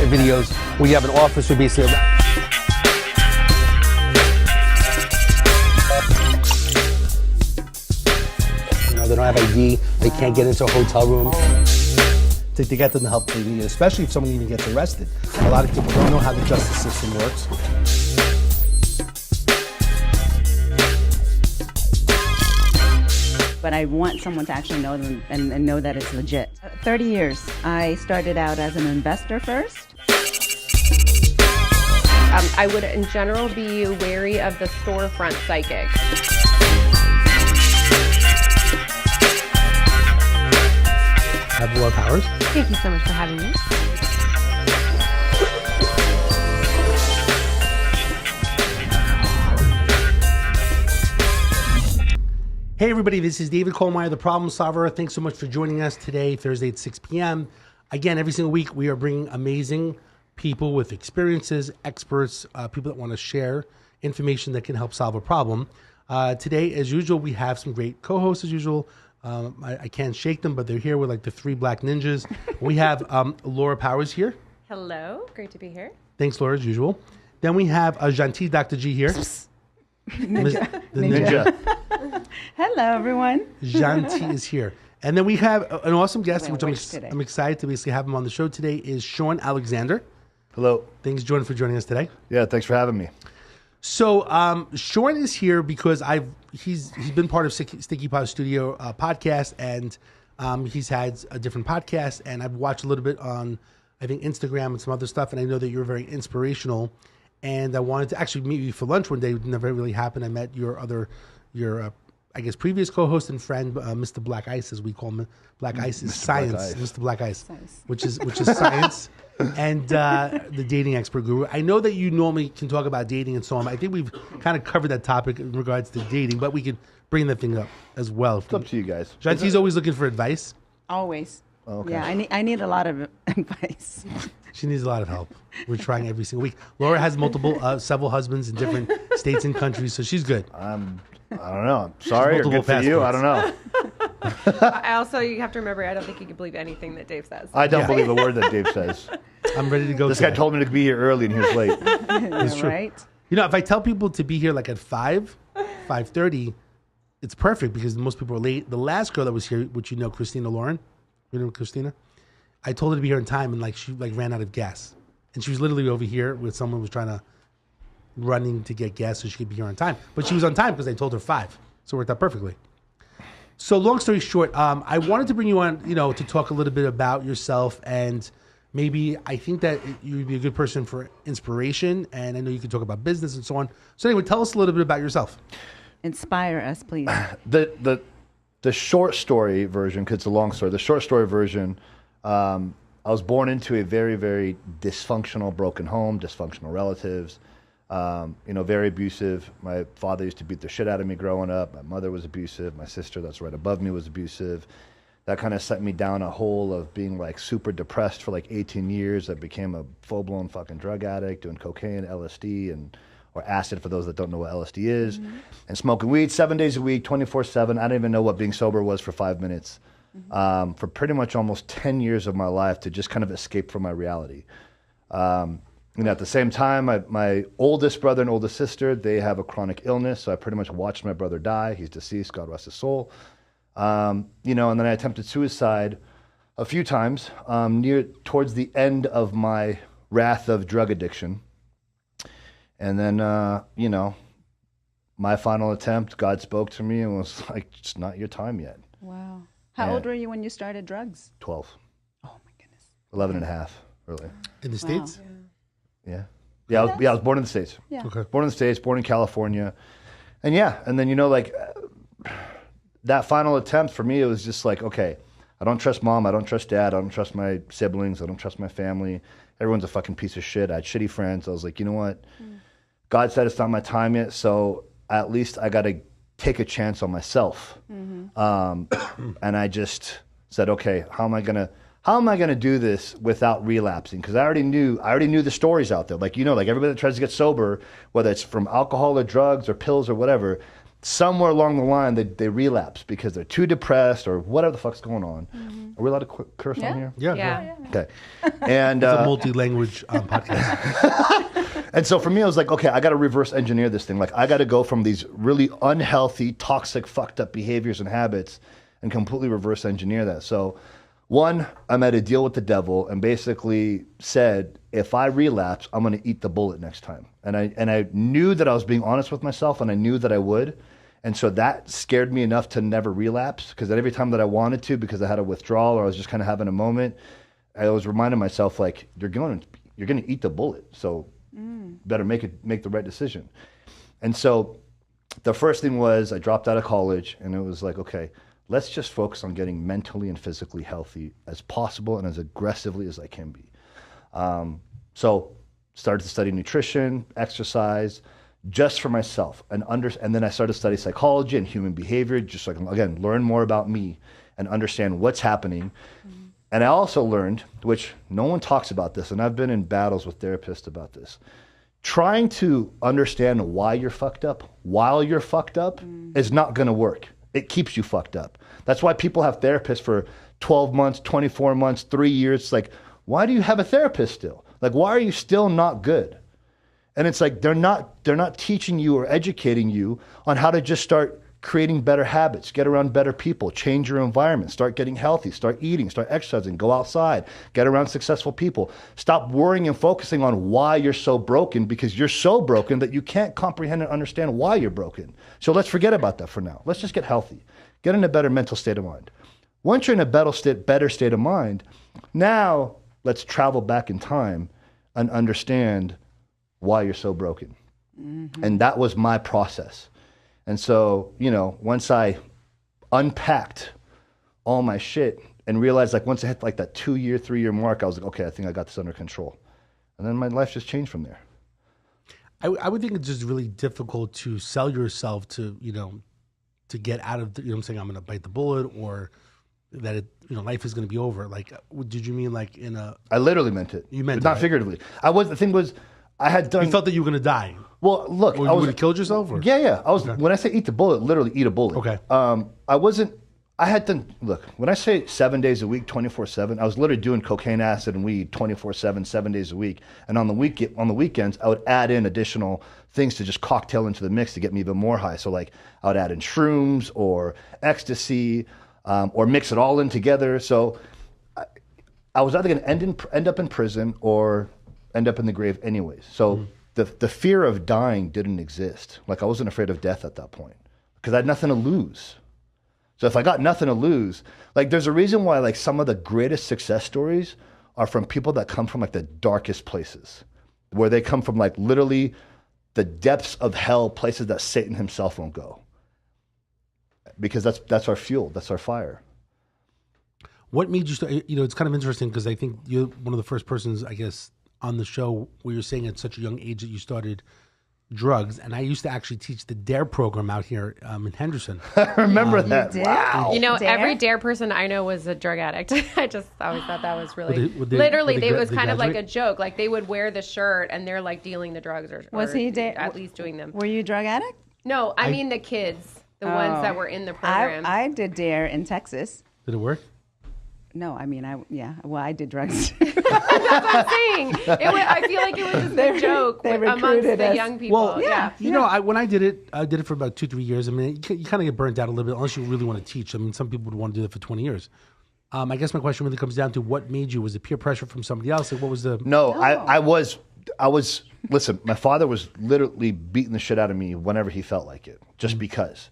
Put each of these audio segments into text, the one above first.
videos where you have an officer basically. They don't have ID, they can't get into a hotel room. To get them the help they need, especially if someone even gets arrested. A lot of people don't know how the justice system works. But I want someone to actually know them and know that it's legit. 30 years. I started out as an investor first. I would, in general, be wary of the storefront psychic. Have Laura Powers. Thank you so much for having me. Hey everybody, this is David Kohlmeyer, the Problem Solver. Thanks so much for joining us today, Thursday at 6 p.m. Again, every single week we are bringing amazing people with experiences, experts, people that want to share information that can help solve a problem. Today, as usual, we have some great co-hosts as usual. I can't shake them, but they're here with like the three black ninjas. We have Laura Powers here. Hello, great to be here. Thanks, Laura, as usual. Then we have Gentille Dr. G here. Ninja. The ninja. Hello, everyone. Gentille is here. And then we have an awesome guest, which today. I'm excited to basically have him on the show today, is Chhun Alexander. Hello. Thanks, Jordan, for joining us today. Yeah, thanks for having me. So Chhun is here because he's been part of Sticky Paws Studio podcast, and he's had a different podcast, and I've watched a little bit on, I think, Instagram and some other stuff, and I know that you're very inspirational, and I wanted to actually meet you for lunch one day. It never really happened. I met your I guess, previous co-host and friend, Mr. Black Ice, as we call him. Black Ice is science. Mr. Black Ice, which is science, and the dating expert guru. I know that you normally can talk about dating and so on. I think we've kind of covered that topic in regards to dating, but we could bring that thing up as well. It's up to you guys. Gentille's always looking for advice. Always. Oh, okay. Yeah, I need a lot of advice. She needs a lot of help. We're trying every single week. Laura has several husbands in different states and countries, so she's good. I don't know. I'm sorry or good for you. I don't know. I also, you have to remember, I don't think you can believe anything that Dave says. I don't believe a word that Dave says. I'm ready to go. This guy told me to be here early and he was late. It's true. Right? You know, if I tell people to be here like at 5:30, it's perfect because most people are late. The last girl that was here, which you know, Christina Lauren, you know Christina? I told her to be here in time, and she ran out of gas. And she was literally over here with someone who was running to get gas so she could be here on time. But she was on time because I told her 5. So it worked out perfectly. So long story short, I wanted to bring you on, to talk a little bit about yourself, and maybe I think that you'd be a good person for inspiration, and I know you could talk about business and so on. So anyway, tell us a little bit about yourself. Inspire us, please. The short story version, because it's a long story, the short story version, I was born into a very, very dysfunctional, broken home, dysfunctional relatives. Very abusive. My father used to beat the shit out of me growing up. My mother was abusive. My sister that's right above me was abusive. That kind of set me down a hole of being super depressed for 18 years. I became a full-blown fucking drug addict, doing cocaine, LSD, or acid for those that don't know what LSD is, and smoking weed 7 days a week, 24/7. I didn't even know what being sober was for 5 minutes. For pretty much almost 10 years of my life to just kind of escape from my reality. At the same time, my oldest brother and oldest sister, they have a chronic illness, so I pretty much watched my brother die. He's deceased, God rest his soul. And then I attempted suicide a few times towards the end of my wrath of drug addiction. And then, my final attempt, God spoke to me and was like, it's not your time yet. Wow. How old were you when you started drugs? 12. Oh, my goodness. 11 and a half, really. In the States? Yeah. I was born in the States. Yeah. Okay. Born in the States, born in California. And then, that final attempt for me, it was just okay, I don't trust mom, I don't trust dad, I don't trust my siblings, I don't trust my family. Everyone's a fucking piece of shit. I had shitty friends. I was like, you know what? God said it's not my time yet, so at least I got to take a chance on myself. And I just said, okay, how am I gonna do this without relapsing? Because I already knew the stories out there. Everybody that tries to get sober, whether it's from alcohol or drugs or pills or whatever, somewhere along the line they relapse because they're too depressed or whatever the fuck's going on. Are we allowed to curse on here? Yeah. Yeah. Okay. And It's a multi-language podcast. and so for me, I was like, okay, I got to reverse engineer this thing. Like, I got to go from these really unhealthy, toxic, fucked up behaviors and habits and completely reverse engineer that. So, one, I made a deal with the devil and basically said, if I relapse, I'm going to eat the bullet next time. And I knew that I was being honest with myself, and I knew that I would. And so that scared me enough to never relapse, because every time that I wanted to, because I had a withdrawal or I was just kind of having a moment, I was reminding myself, like, you're going to eat the bullet. So better make the right decision. And so the first thing was I dropped out of college, and it was like, okay, let's just focus on getting mentally and physically healthy as possible and as aggressively as I can be. So started to study nutrition, exercise, just for myself, and then I started to study psychology and human behavior, just so I can, again, learn more about me and understand what's happening. And I also learned, which no one talks about this, and I've been in battles with therapists about this, trying to understand why you're fucked up while you're fucked up is not going to work. It keeps you fucked up. That's why people have therapists for 12 months, 24 months, 3 years. It's like, why do you have a therapist still? Like, why are you still not good? And it's like they're not teaching you or educating you on how to just start creating better habits, get around better people, change your environment, start getting healthy, start eating, start exercising, go outside, get around successful people. Stop worrying and focusing on why you're so broken, because you're so broken that you can't comprehend and understand why you're broken. So let's forget about that for now. Let's just get healthy, get in a better mental state of mind. Once you're in a better state of mind, now let's travel back in time and understand why you're so broken. And that was my process. And so, once I unpacked all my shit and realized, like, once I hit like that 2-year, 3-year mark, I was like, okay, I think I got this under control. And then my life just changed from there. I would think it's just really difficult to sell yourself to, to get out of, I'm saying, I'm going to bite the bullet, or that life is going to be over. Like, did you mean like in a... I literally meant it. You meant it, not right? figuratively. The thing was, I had done... You felt that you were going to die. Well, look, Or you would have killed yourself? Or? Yeah. I was When I say eat the bullet, literally eat a bullet. Okay. When I say 7 days a week, 24/7, I was literally doing cocaine, acid, and weed 24/7, 7 days a week. And on the weekends, I would add in additional things to just cocktail into the mix to get me even more high. So like I would add in shrooms or ecstasy, or mix it all in together. So I was either going to end up in prison or end up in the grave anyways. So the fear of dying didn't exist. Like, I wasn't afraid of death at that point because I had nothing to lose. So if I got nothing to lose, like, there's a reason why, like, some of the greatest success stories are from people that come from like the darkest places, where they come from like literally the depths of hell, places that Satan himself won't go. Because that's our fuel, that's our fire. What made you start? It's kind of interesting because I think you're one of the first persons, I guess, on the show where you're saying at such a young age that you started drugs. And I used to actually teach the DARE program out here in Henderson. I remember that. did? Wow. Every DARE person I know was a drug addict. I always thought that was really... It was kind of like a joke. Like, they would wear the shirt and they're like dealing the drugs or Was he at least doing them. Were you a drug addict? No, I mean the kids, the ones that were in the program. I did DARE in Texas. Did it work? No, I mean, I did drugs. That's what I'm saying. I feel like it was just a joke amongst the young people. Well, yeah. When I did it for about 2-3 years. I mean, you kind of get burnt out a little bit unless you really want to teach. I mean, some people would want to do that for 20 years. I guess my question really comes down to what made you? Was it peer pressure from somebody else? Like, what was the... No, I was, listen, my father was literally beating the shit out of me whenever he felt like it, just because.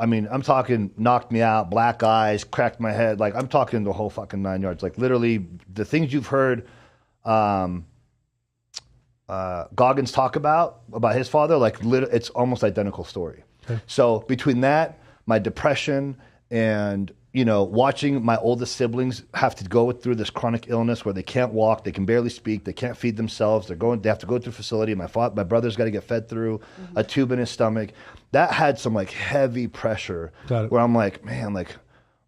I mean, I'm talking knocked me out, black eyes, cracked my head. Like, I'm talking the whole fucking 9 yards. Like, literally, the things you've heard Goggins talk about his father, like, it's almost identical story. Okay. So between that, my depression, and, watching my oldest siblings have to go through this chronic illness where they can't walk, they can barely speak, they can't feed themselves, they have to go through a facility. My brother's got to get fed through a tube in his stomach. That had some like heavy pressure where I'm like, man, like,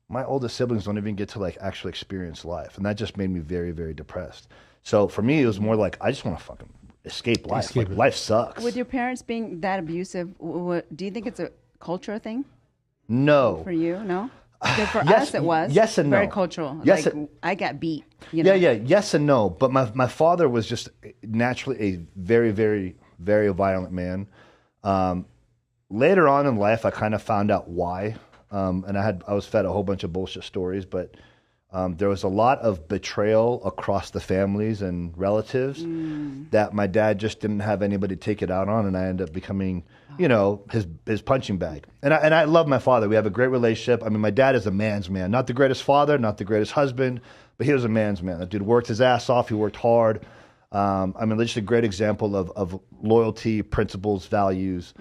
my oldest siblings don't even get to like actually experience life. And that just made me very, very depressed. So for me, it was more like, I just want to fucking escape life. Life sucks. With your parents being that abusive, do you think it's a culture thing? No. For you, no? For us, it was. Yes and no. Very cultural. Yes, like, I got beat. You know? Yeah. Yes and no. But my father was just naturally a very, very, very violent man. Later on in life, I kind of found out why. And I was fed a whole bunch of bullshit stories, but there was a lot of betrayal across the families and relatives that my dad just didn't have anybody take it out on, and I ended up becoming, his punching bag. And I love my father. We have a great relationship. I mean, my dad is a man's man. Not the greatest father, not the greatest husband, but he was a man's man. That dude worked his ass off. He worked hard. Just a great example of loyalty, principles, values.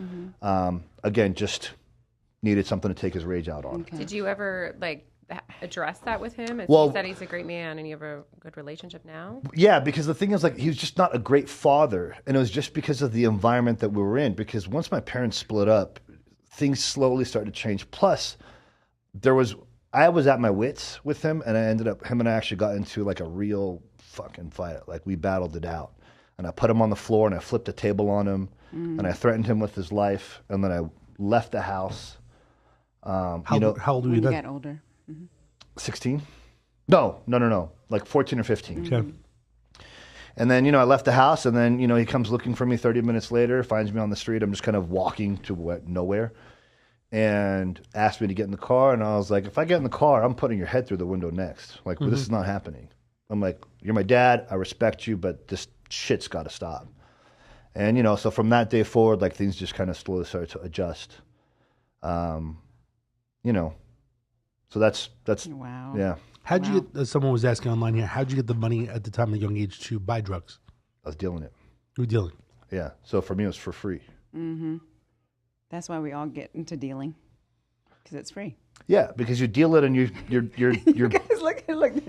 Again, just needed something to take his rage out on. Okay. Did you ever address that with him? Well, you said he's a great man and you have a good relationship now? Yeah, because the thing is, he was just not a great father. And it was just because of the environment that we were in. Because once my parents split up, things slowly started to change. Plus, I was at my wits with him, and him and I actually got into a real fucking fight. We battled it out. And I put him on the floor and I flipped a table on him and I threatened him with his life. And then I left the house. How old were you then? You got older. 16? No. 14 or 15. Okay. And then, I left the house, and then, he comes looking for me 30 minutes later, finds me on the street. I'm just kind of walking to nowhere, and asked me to get in the car. And I was like, if I get in the car, I'm putting your head through the window next. This is not happening. I'm like, you're my dad. I respect you, but this shit's got to stop. And, so from that day forward, things just kind of slowly started to adjust. So that's wow. Yeah. How'd you get? Someone was asking online here. How'd you get the money at the time of a young age to buy drugs? I was dealing it. You were dealing. Yeah. So for me, it was for free. That's why we all get into dealing, because it's free. Yeah, because you deal it and you're You guys look.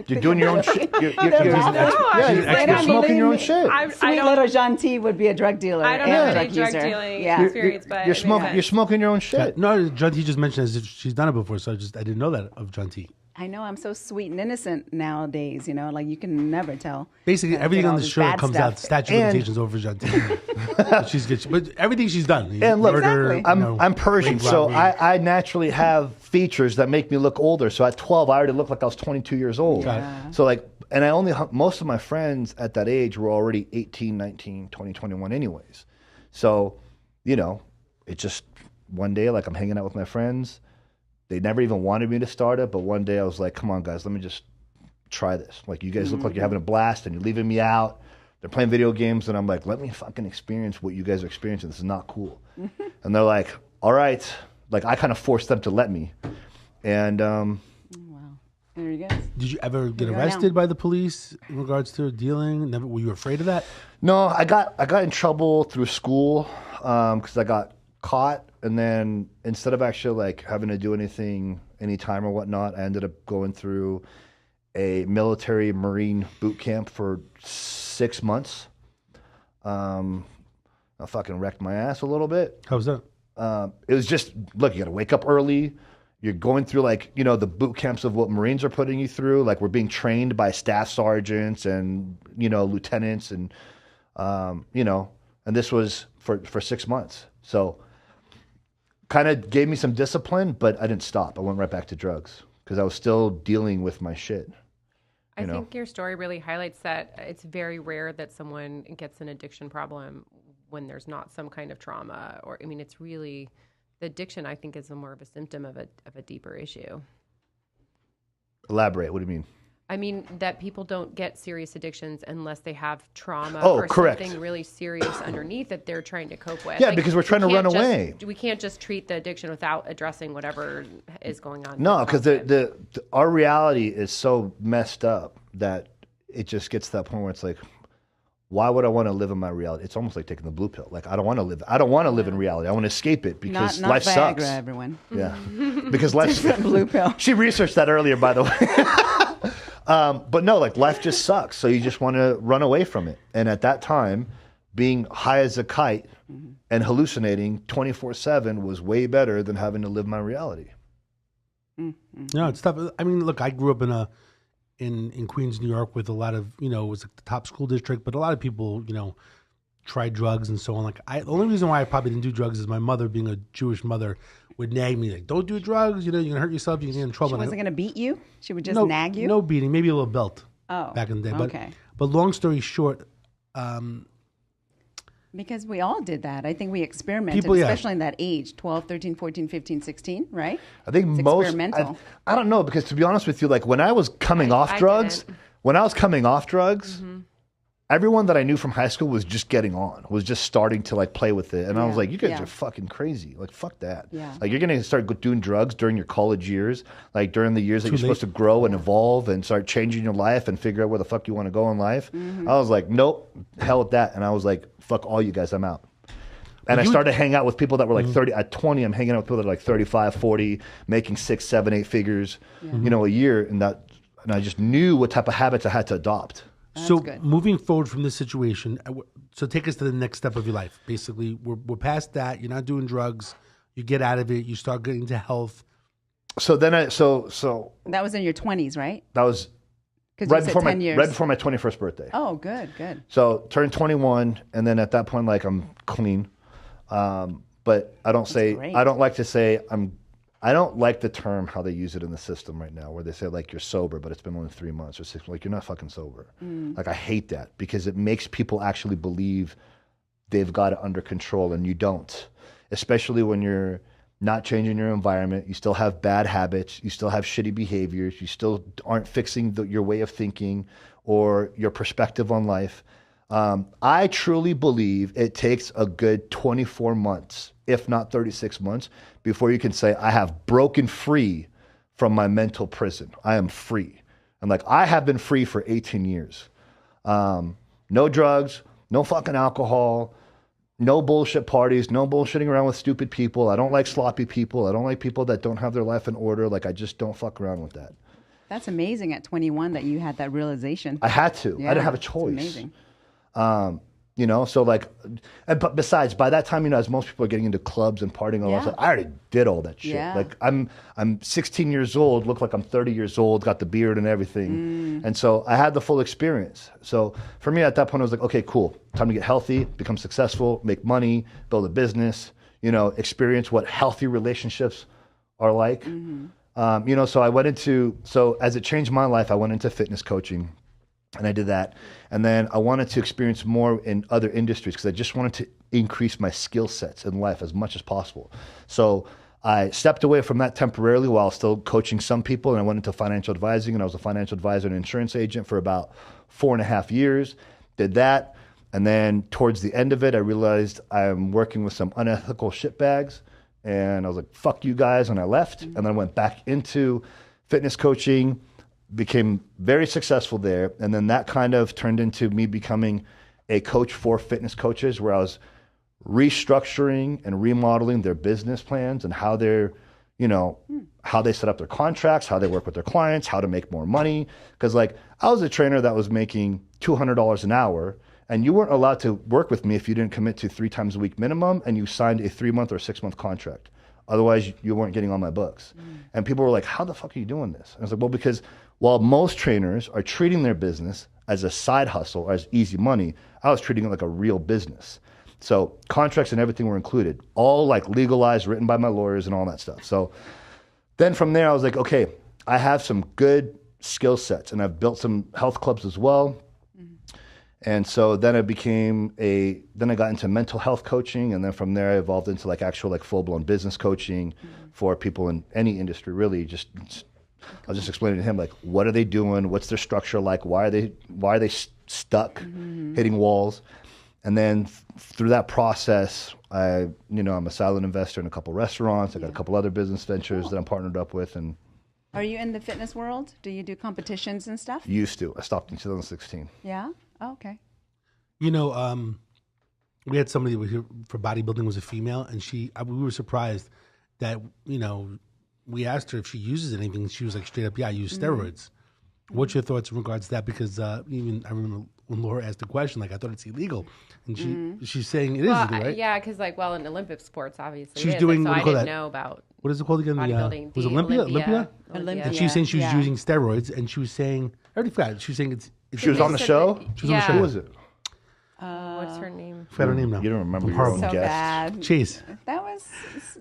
you're doing your own shit. You're You're smoking your own shit. Sweet little Gentille would be a drug dealer. I don't and have any drug user. dealing Yeah. experience, but You're smoking your own shit. No, Gentille just mentioned as if she's done it before, so I didn't know that of Gentille. I know, I'm so sweet and innocent nowadays, you can never tell. Basically, everything on all the this show bad comes stuff. out statute of limitations over Gentille. But everything she's done. And look, Exactly. I'm Persian, rape, so robbery. I naturally have features that make me look older. So at 12, I already looked like I was 22 years old. Got So and I only most of my friends at that age were already 18, 19, 20, 21 anyways. So, it just one day, I'm hanging out with my friends. They never even wanted me to start it, but one day I was like, come on, guys, let me just try this. You guys look like you're having a blast and you're leaving me out. They're playing video games, and I'm like, let me fucking experience what you guys are experiencing. This is not cool. And they're like, all right. I kind of forced them to let me. And Wow. There you go. Did you ever get you go arrested now. by the police in regards to dealing? Never. Were you afraid of that? no, I got in trouble through school because I got caught. And then instead of actually having to do any time or whatnot, I ended up going through a military Marine boot camp for 6 months. I fucking wrecked my ass a little bit. How was that? It was just, look, you got to wake up early. You're going through the boot camps of what Marines are putting you through. We're being trained by staff sergeants and, lieutenants and, and this was for 6 months. So kind of gave me some discipline, but I didn't stop. I went right back to drugs because I was still dealing with my shit. I think your story really highlights that it's very rare that someone gets an addiction problem when there's not some kind of trauma, it's really, the addiction I think is more of a symptom of a deeper issue. Elaborate. What do you mean? That people don't get serious addictions unless they have trauma or correct. something really serious underneath that they're trying to cope with. Yeah, because we're trying to run away. We can't just treat the addiction without addressing whatever is going on. No, because our reality is so messed up that it just gets to that point where it's why would I want to live in my reality? It's almost like taking the blue pill. I don't want to live. I don't want to live in reality. I want to escape it because Not life Viagra, sucks. everyone. Yeah, because life. Blue pill. She researched that earlier, by the way. But no, life just sucks. So you just want to run away from it. And at that time, being high as a kite and hallucinating 24/7 was way better than having to live my reality. No, it's tough. Look, I grew up in Queens, New York, with a lot of, it was the top school district, but a lot of people, tried drugs and so on. Like the only reason why I probably didn't do drugs is my mother, being a Jewish mother, would nag me like, "Don't do drugs. You know, you're gonna hurt yourself. You can get in trouble." She wasn't going to beat you? She would just nag you? No beating, maybe a little belt. Oh, back in the day. okay. But long story short, because we all did that. I think we experimented, especially in that age, 12, 13, 14, 15, 16, right? I think it's most experimental. I don't know, because to be honest with you, like when I was coming off drugs, everyone that I knew from high school was just getting on, was just starting to like play with it. And I was like, you guys are fucking crazy. Like, fuck that. Yeah. Like, you're going to start doing drugs during your college years, like during the years that you're supposed to grow and evolve and start changing your life and figure out where the fuck you want to go in life. I was like, nope, hell with that. And I was like, fuck all you guys, I'm out. And I started hanging out with people that were like 30. At 20, I'm hanging out with people that are like 35, 40, making 6, 7, 8 figures, you know, a year. And I just knew what type of habits I had to adopt. So moving forward from this situation, so take us to the next step of your life. Basically, we're past that. You're not doing drugs. You get out of it. You start getting into health. So then so that was in your 20s, right? That was right before my 21st birthday. Oh, good. So turned 21, and then at that point, like, I'm clean. But I don't like the term how they use it in the system right now, where they say like you're sober, but it's been only 3 months or 6 months. Like, you're not fucking sober. Like, I hate that, because it makes people actually believe they've got it under control, and you don't. Especially when you're not changing your environment, you still have bad habits, you still have shitty behaviors, you still aren't fixing your way of thinking or your perspective on life. I truly believe it takes a good 24 months, if not 36 months, before you can say, I have broken free from my mental prison. I am free. And like, I have been free for 18 years. No drugs, no fucking alcohol, no bullshit parties, no bullshitting around with stupid people. I don't like sloppy people. I don't like people that don't have their life in order. Like, I just don't fuck around with that. That's amazing at 21 that you had that realization. I had to. I didn't have a choice. That's amazing. You know, so like, but besides, by that time, you know, as most people are getting into clubs and partying, and all that, I already did all that shit. Yeah. Like, I'm 16 years old, look like I'm 30 years old, got the beard and everything. And so I had the full experience. So for me at that point, I was like, okay, cool. Time to get healthy, become successful, make money, build a business, you know, experience what healthy relationships are like. You know, so as it changed my life, I went into fitness coaching. And I did that. And then I wanted to experience more in other industries, because I just wanted to increase my skill sets in life as much as possible. So I stepped away from that temporarily while still coaching some people, and I went into financial advising, and I was a financial advisor and insurance agent for about 4.5 years. Did that. And then towards the end of it, I realized I'm working with some unethical shitbags. And I was like, fuck you guys. And I left. And then I went back into fitness coaching, became very successful there. And then that kind of turned into me becoming a coach for fitness coaches, where I was restructuring and remodeling their business plans and how they're, you know, how they set up their contracts, how they work with their clients, how to make more money. Because like, I was a trainer that was making $200 an hour, and you weren't allowed to work with me if you didn't commit to 3 times a week minimum, and you signed a 3-month or 6-month contract. Otherwise, you weren't getting on my books. And people were like, how the fuck are you doing this? And I was like, well, because while most trainers are treating their business as a side hustle or as easy money, I was treating it like a real business. So contracts and everything were included, all like legalized, written by my lawyers and all that stuff. So then from there, I was like, okay, I have some good skill sets, and I've built some health clubs as well. And so then I then I got into mental health coaching, and then from there I evolved into like actual like full-blown business coaching for people in any industry, really. I was just explaining to him, like, what are they doing? What's their structure like? Why are they stuck hitting walls? And then through that process, I'm a silent investor in a couple restaurants. I got a couple other business ventures that I'm partnered up with. And are you in the fitness world? Do you do competitions and stuff? Used to. I stopped in 2016. Yeah? Oh, okay. You know, we had somebody that was here for bodybuilding, was a female, and we were surprised that, you know, we asked her if she uses anything. She was like, straight up, yeah, I use steroids. What's your thoughts in regards to that? Because even I remember when Laura asked the question, like, I thought it's illegal. And she's saying it is illegal, right? Yeah, because like, well, in Olympic sports, obviously, she's it is. doing. So I didn't know about. What is it called again? Bodybuilding. Was it Olympia? Olympia. And she was saying she was using steroids, and she was saying, I already forgot. She was saying it's she was on the show. She was on the show. Who was it? What's her name? I don't even know. You don't remember I'm your horrible. own So guest. bad. Chase. That was,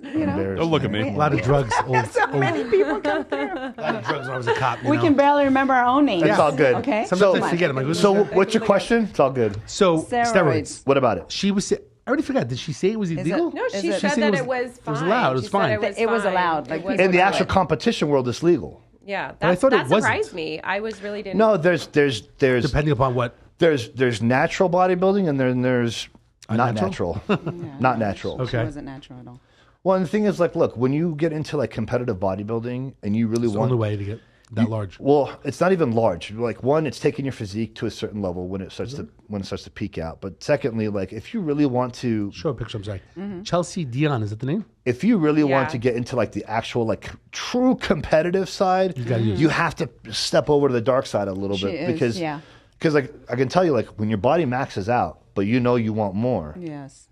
you know. Embarrassing. Don't look at me. A lot of drugs. So many people come through. A lot of drugs when I was a cop. We can barely remember our own names. It's all good. Okay. Sometimes I forget. I'm like, who's So this guy? what's your question? It's all good. So Steroids. steroids. What about it? She was. I already forgot. Did she say it was illegal? No, Is she it- said said that it it was fine. was allowed. It was She said fine. It was fine. allowed, It like, was people In the do allowed. actual competition world, it's legal. Yeah, But I thought it that wasn't. surprised me. I was really didn't. No, there's Depending upon what. there's natural bodybuilding and then there's not Unnatural? natural. Not natural. Okay. It wasn't natural at all. Well, and the thing is, like, look, when you get into like competitive bodybuilding and you really It's the want only way to get that large. Well, it's not even large. Like one, it's taking your physique to a certain level when it starts to peak out. But secondly, like if you really want to, Show a picture. I'm sorry. Chelsea Dion. Is that the name? if you really want Yeah. to get into like the actual like true competitive side, use you have to step over to the dark side a little She bit is, because yeah. like I can tell you like when your body maxes out, but you know you want more, Yes.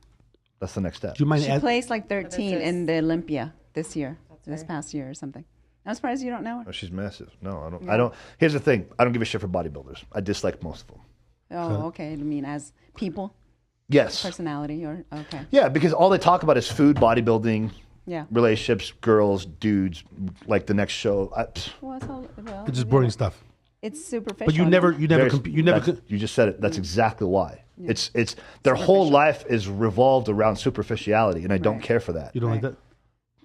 that's the next step. Do you mind? She placed like 13 is- in the Olympia this year, this past year or something. I'm surprised you don't know her. Oh, she's massive. No, I don't. I don't. Here's the thing. I don't give a shit for bodybuilders. I dislike most of them. Oh, okay. I mean, as people, Yes. personality, or okay. Yeah, because all they talk about is food, bodybuilding, Yeah. relationships, girls, dudes. Like the next show. Well, It's just boring stuff. It's superficial. But you never There's- you just said it. That's exactly why. It's their whole life is revolved around superficiality, and I don't Right. care for that. You don't like Right. that.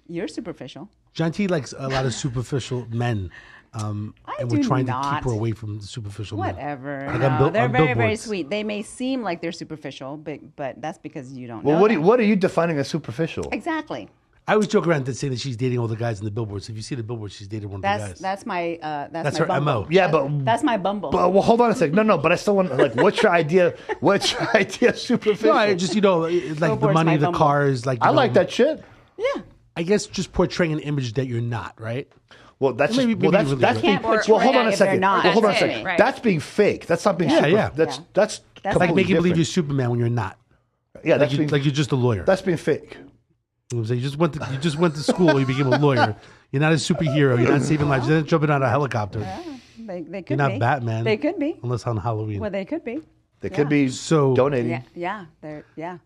You're superficial. Gentille likes a lot of superficial men. I and do we're trying to not. keep her away from the superficial men. Whatever. Like No, on they're very, very billboards. sweet. They may seem like they're superficial, but that's because you don't Well, know. what are you defining as superficial? Exactly. I always joke around to say that she's dating all the guys in the billboards. If you see the billboard, she's dated one of the That's guys. that's my That's my her Bumble. MO. Yeah, but That's my Bumble. well, hold on a second. No, but I still want like, what's your idea? What's your idea of superficial? No, I just like the Billboard's money, my the Bumble. cars, like you I know, like that shit. yeah. I guess just portraying an image that you're not, right? Well, that's Maybe- just, well, maybe that's really being. good. Can't Well, hold on a portray if they're second. not. Well, hold on a That's it, second. right. That's being fake. That's not being Yeah. super. Yeah. That's That's completely Like making believe different. you're Superman when you're not. Yeah, Like, that's being you're just a lawyer. that's being fake. You know what I'm saying? You just went to school. You became a lawyer. You're not a superhero. You're not saving lives. You're not jumping out of a helicopter. They could You're not be. Batman. They could be. Unless on Halloween. Well, they could be. They could be So- donating. Yeah. Yeah. They're yeah.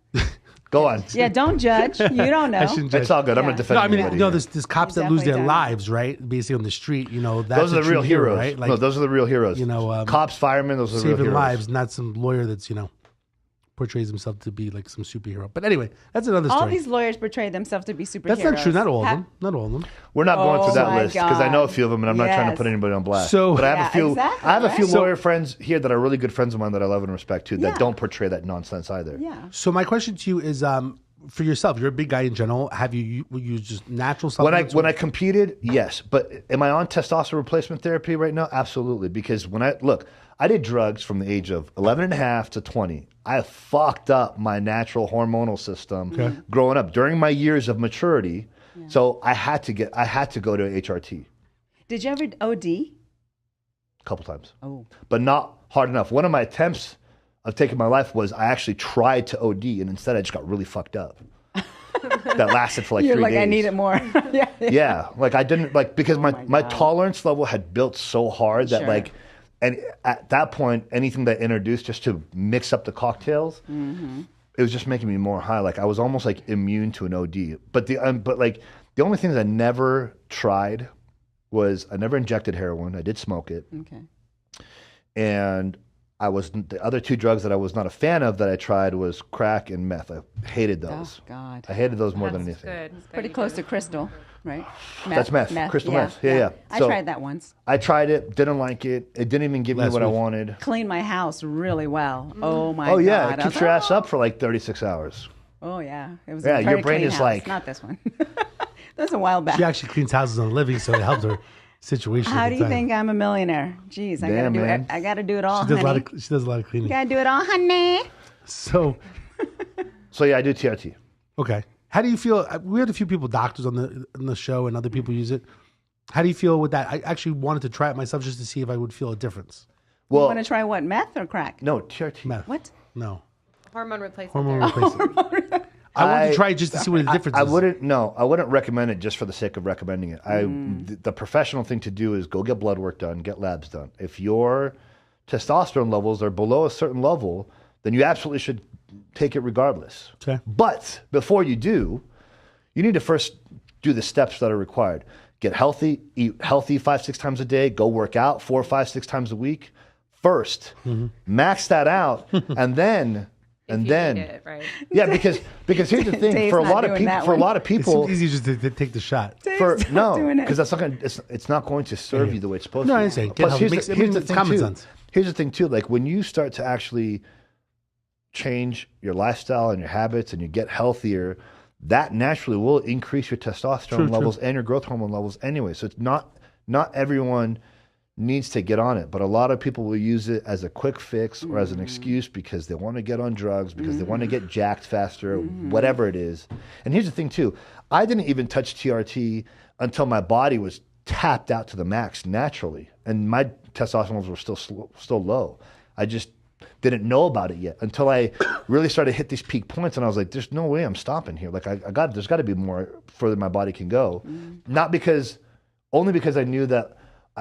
Go on. Yeah. Don't judge. You don't know. I shouldn't judge. It's all good. I'm Yeah. gonna defend. No, I mean, anybody no, here. there's cops You that lose their definitely don't. lives, right? Basically on the street, you know, that's Those a are the true real hero, heroes. right? Like No, those are the real heroes. you know, cops, firemen. Those are the real saving heroes. lives, not some lawyer that's, portrays himself to be like some superhero. But anyway, that's another All story. these lawyers portray themselves to be superheroes. That's not true. Not all of them. Not all of them. We're not going Oh through that my list because I know a God. few of them, and I'm not trying to Yes. put anybody on blast. So- but I have Yeah, a few. exactly, I have a few right? lawyer friends here that are really good friends of mine that I love and respect too. That Yeah. don't portray that nonsense either. Yeah. So my question to you is, for yourself, you're a big guy in general. Have you used just natural When supplements? I competed, yes. But am I on testosterone replacement therapy right now? Absolutely. Because when I did drugs from the age of 11 and a half to 20. I fucked up my natural hormonal system growing up during my years of maturity. So I had to go to HRT Did you ever OD? a couple times, Oh. but not hard enough. One of my attempts of taking my life was I actually tried to OD, and instead I just got really fucked up. That lasted for like You're 3 like, days. I need it more. Yeah. Yeah, like I didn't like because my God. tolerance level had built so hard that Sure. like, and at that point, anything that I introduced just to mix up the cocktails, it was just making me more high. Like I was almost like immune to an OD. But the only things I never tried was I never injected heroin. I did smoke it, Okay. and the other two drugs that I was not a fan of that I tried was crack and meth. I hated those. Oh God. I hated those more than That's anything. good. Pretty close to crystal, right? That's meth. Crystal meth. Yeah. I So- tried that once. I tried it, didn't like it. It didn't even give me Last what I week. wanted. Cleaned my house really well. Oh my Oh God. yeah, I it was keeps like, your ass up for like 36 hours. Oh yeah. It was Yeah, a your very brain clean is house. like- Not this one. That's a while back. She actually cleans houses on a living, so it helped her situation. How at do the you time. think I'm a millionaire? Jeez, I Damn, gotta do man. it. I gotta do it all, She does honey. she does a lot of cleaning. Gotta do it all, honey. So, So yeah, I do TRT. okay. How do you feel? We had a few people, doctors on the show, and other people use it. How do you feel with that? I actually wanted to try it myself just to see if I would feel a difference. You Well, want to try what? Meth or crack? no TRT. Meth. What? No. Hormone replacement. Hormone therapy. replacement. I wanted to try it just to see what the difference I is. wouldn't recommend it just for the sake of recommending it. The professional thing to do is go get blood work done, get labs done. If your testosterone levels are below a certain level, then you absolutely should take it regardless. Okay. But before you do, you need to first do the steps that are required. Get healthy, eat healthy 5-6 times a day, go work out 4, 5, 6 times a week. First, max that out, and then Need it, right? yeah, because here's the thing: Dave's for a not lot of doing people, that for a one. lot of It's people, easy just to take the shot. doing it. because that's not going. It's not going to serve you the way it's supposed No, to. I understand. Get Plus, healthy. here's Makes- the it's thing common too. sense. Here's the thing too: like when you start to actually change your lifestyle and your habits, and you get healthier, that naturally will increase your testosterone levels and your growth hormone levels anyway. So it's not everyone needs to get on it, but a lot of people will use it as a quick fix or as an excuse because they want to get on drugs, because they want to get jacked faster, whatever it is. And here's the thing too, I didn't even touch TRT until my body was tapped out to the max naturally, and my testosterone levels were still low. I just didn't know about it yet until I really started to hit these peak points, and I was like, "There's no way I'm stopping here. Like, there's got to be more further my body can go." Only because I knew that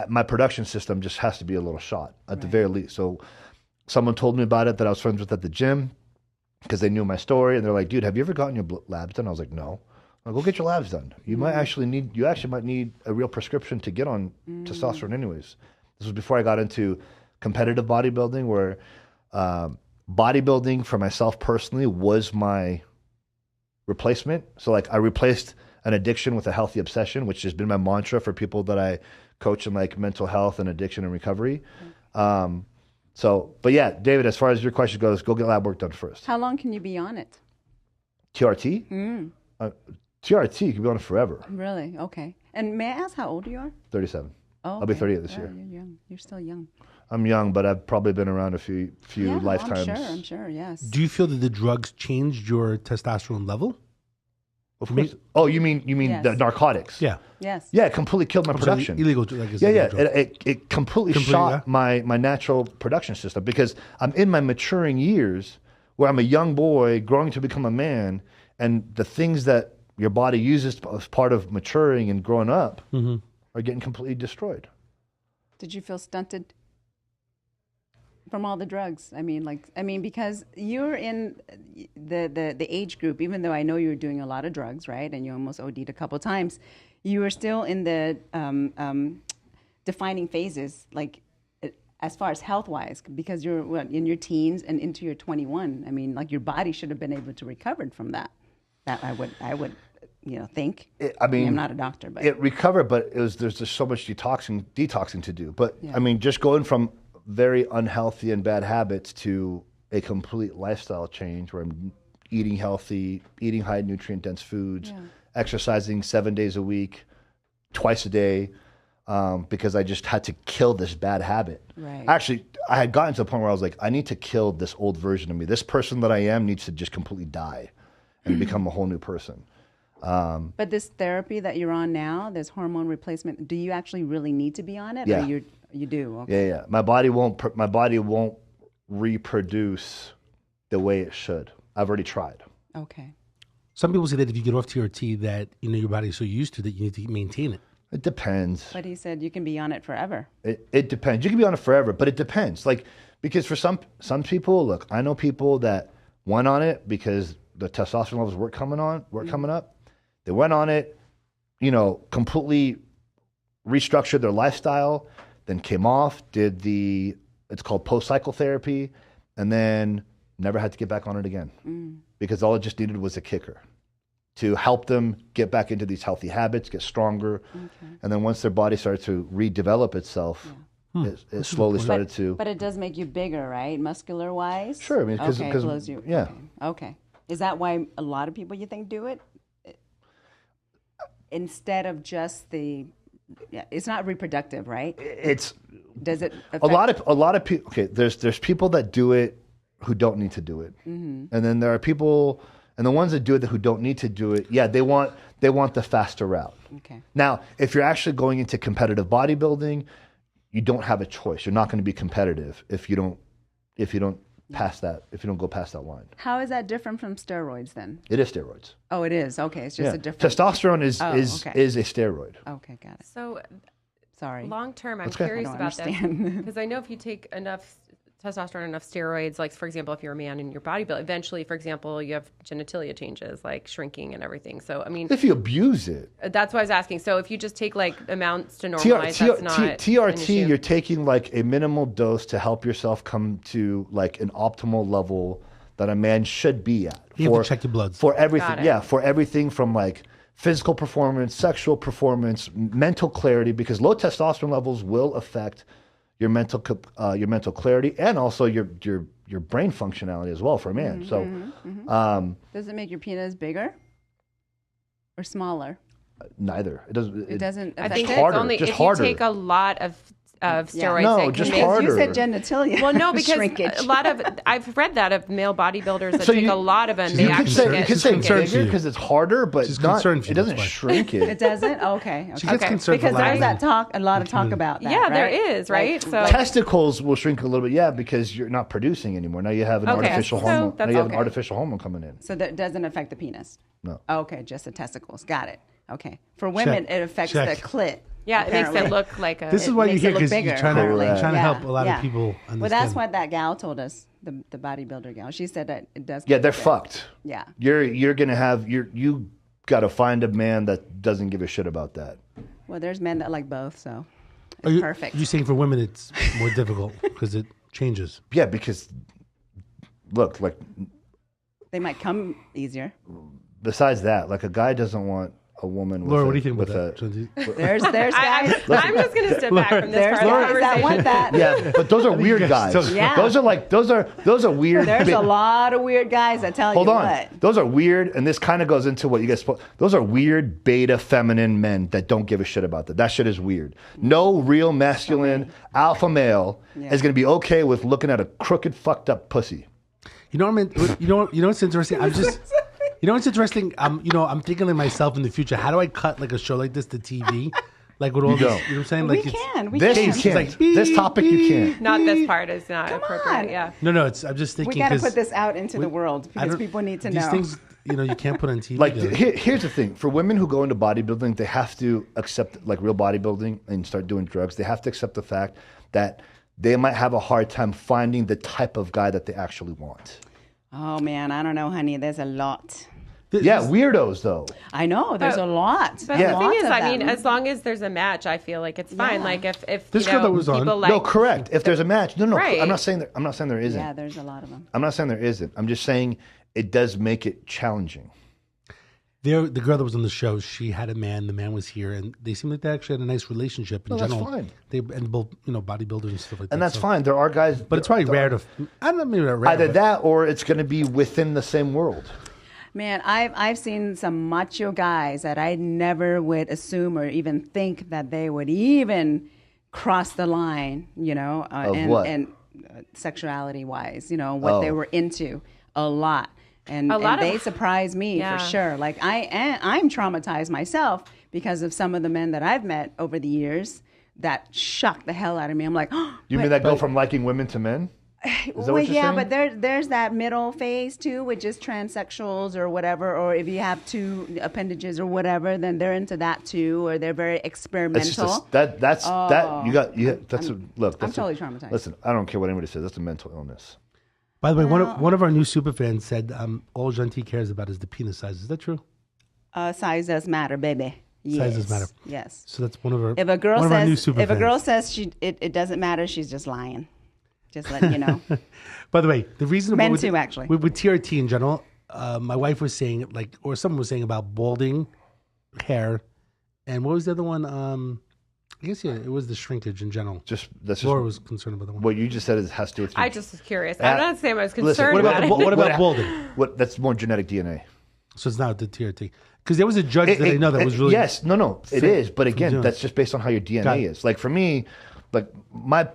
my production system just has to be a little shot at the very least. So, someone told me about it that I was friends with at the gym because they knew my story, and they're like, "Dude, have you ever gotten your labs done?" I was like, "No." I'm like, "Go get your labs done. You might actually might need a real prescription to get on testosterone, anyways." This was before I got into competitive bodybuilding, where bodybuilding for myself personally was my replacement. So like I replaced an addiction with a healthy obsession, which has been my mantra for people that I coach in like mental health and addiction and recovery. But yeah, David, as far as your question goes, go get lab work done first. How long can you be on it? TRT? TRT, you can be on it forever. Really? Okay. And may I ask how old you are? 37. Oh, I'll be okay. 38 this year. You're young. You're still young. I'm young, but I've probably been around a few Yeah, lifetimes. I'm sure, yes. Do you feel that the drugs changed your testosterone level? Of course. Oh, you mean Yes. the narcotics? Yeah. Yes. Yeah, it completely killed my I'm sorry, production. illegal, like it's Yeah. illegal drug. It completely shot my natural production system because I'm in my maturing years where I'm a young boy growing to become a man, and the things that your body uses as part of maturing and growing up are getting completely destroyed. Did you feel stunted from all the drugs? I mean, because you're in the age group, even though I know you were doing a lot of drugs, right? And you almost OD'd a couple times. You were still in the defining phases, like as far as health-wise, because you're in your teens and into your 21. I mean, like your body should have been able to recover from that. That I would, think. I'm not a doctor, but it recovered, but there's just so much detoxing to do. But Yeah. I mean, just going from very unhealthy and bad habits to a complete lifestyle change where I'm eating healthy, eating high nutrient dense foods, exercising 7 days a week, twice a day, because I just had to kill this bad habit. Right. Actually, I had gotten to the point where I was like, I need to kill this old version of me. This person that I am needs to just completely die and become a whole new person. But this therapy that you're on now, this hormone replacement, do you actually really need to be on it? Yeah. Or you do? Okay. Yeah. My body won't reproduce the way it should. I've already tried. Okay. Some people say that if you get off TRT, that your body is so used to that you need to maintain it. It depends. But he said you can be on it forever. It depends. You can be on it forever, but it depends. Like, because for some people, look, I know people that went on it because the testosterone levels were coming up. They went on it, completely restructured their lifestyle, then came off, it's called post-cycle therapy, and then never had to get back on it again because all it just needed was a kicker to help them get back into these healthy habits, get stronger. Okay. And then once their body started to redevelop itself, it slowly started to... But it does make you bigger, right? Muscular-wise? Sure. I mean, because... it blows you. Yeah. Okay. Is that why a lot of people, you think, do it? Instead of just it's not reproductive, right? Does it affect? A lot of people, okay, there's people that do it who don't need to do it. And then there are people, and the ones that do it who don't need to do it, they want the faster route. Okay. Now, if you're actually going into competitive bodybuilding, you don't have a choice. You're not going to be competitive if you don't go past that line. How is that different from steroids then? It is steroids. Oh, it is. Okay, it's just a different... Testosterone is a steroid. Okay, got it. So, sorry. Long term, I'm curious about that because I know if you take enough testosterone, enough steroids, like for example, if you're a man in your body build, eventually, for example, you have genitalia changes, like shrinking and everything. So, I mean, if you abuse it, that's why I was asking. So if you just take like amounts to normalize, that's not an TRT, issue. you're taking like a minimal dose to help yourself come to like an optimal level that a man should be at. You have to check your bloods. For everything. Got it. Yeah, for everything from like physical performance, sexual performance, mental clarity, because low testosterone levels will affect your mental clarity and also your brain functionality as well for a man. Does it make your penis bigger or smaller? Neither. It doesn't. I think harder, it's only just if harder. you take a lot of steroids. No, that can just make- harder. You said genitalia. Well, no, because shrinkage. a lot of I've read that of male bodybuilders that So take you- a lot of them. She's They not You could actually say, get you could say concerned for bigger you. because it's harder, but She's not, concerned for it you, doesn't that's why. shrink It it. doesn't? Okay. She gets Okay. concerned Because for a lot there's of a lot of talk about that. Yeah, there right? is, right? So Testicles will shrink a little bit, because you're not producing anymore. Now you have an Okay, artificial so hormone. Now that's you have an okay. artificial hormone coming in. So that doesn't affect the penis. No. Okay, just the testicles. Got it. Okay. For women, Check. it affects Check. the clit. yeah, it makes it apparently. look like a. This is why you're makes here it look because you're bigger, trying to apparently. help a lot of people understand. Well, that's what that gal told us, the bodybuilder gal. She said that it does. Yeah, they're bigger. fucked. Yeah. You're gonna have you got to find a man that doesn't give a shit about that. Well, there's men that like both, so Are it's perfect. You're saying for women it's more difficult because it changes. Yeah, because look, like They might come easier. besides that, like a guy doesn't want a woman with Laura, a, what do you think about with that? Jonesy? There's guys. I'm just going to step back from this There's part of the guys that conversation. want that. Yeah, but those are weird guys. Yeah. Those are weird. There's a lot of weird guys that tell Hold you on. what. Those are weird, and this kind of goes into what you guys spoke. Those are weird beta feminine men that don't give a shit about that. That shit is weird. No real masculine alpha male is going to be okay with looking at a crooked, fucked up pussy. You know what I mean? You know what's interesting? You know what's interesting? I'm thinking to myself in the future, how do I cut like a show like this to TV? Like with all You this, don't. you know what I'm saying? We Like can. We This can. you It's can't. like, This topic you can't. Not this part is not Come appropriate. on. Yeah. No, I'm just thinking. We got to 'cause put this out into the world I because don't- people need to these know. things, you can't put on TV. Like though. here's the thing: for women who go into bodybuilding, they have to accept like real bodybuilding and start doing drugs. They have to accept the fact that they might have a hard time finding the type of guy that they actually want. Oh man, I don't know, honey. There's a lot. Yeah, weirdos though. I know. There's a lot. But Yeah. the thing is, Lots of I mean, them. as long as there's a match, I feel like it's fine. Yeah. Like if This you girl know, that was on- people like No, correct. If there's a match, no. Right. I'm not saying there isn't. Yeah, there's a lot of them. I'm not saying there isn't. I'm just saying it does make it challenging. The girl that was on the show, she had a man. The man was here, and they seemed like they actually had a nice relationship in No, that's general. fine. They and both bodybuilders and stuff like that. And that's so- fine. There are guys, But it's probably rare to. I don't know, maybe not rare. either but- that or it's going to be within the same world. Man, I've seen some macho guys that I never would assume or even think that they would even cross the line, Of what? and sexuality wise, what they were into a lot. And, A lot and they of- surprise me Yeah. for sure. Like I'm traumatized myself because of some of the men that I've met over the years that shocked the hell out of me. I'm like, oh, You mean that go from liking women to men? Is that well, what you're yeah, saying? but there's that middle phase too, with just transsexuals or whatever, or if you have two appendages or whatever, then they're into that too, or they're very experimental. It's just that that's that's look. I'm That's totally traumatized. Listen, I don't care what anybody says. That's a mental illness. By the way, one of our new super fans said all Gentille cares about is the penis size. Is that true? Size does matter, baby. Yes. Size does matter. Yes. So that's one of our If a girl one of our new says super if a fans. girl says it doesn't matter, she's just lying. Just letting you know. By the way, the reason Men with, too, actually. with TRT in general, my wife was saying or someone was saying about balding hair, and what was the other one? I guess it was the shrinkage in general. That's Laura was concerned about that one. what you just said. Has to do with. I just was curious. I'm not saying I was concerned Listen, What about about it. what about What- balding? What that's more genetic DNA. So it's not the TRT because there was a judge that I know that was really yes. No. It is, but from again, doing that's it. just based on how your Got DNA it. is. Like for me, like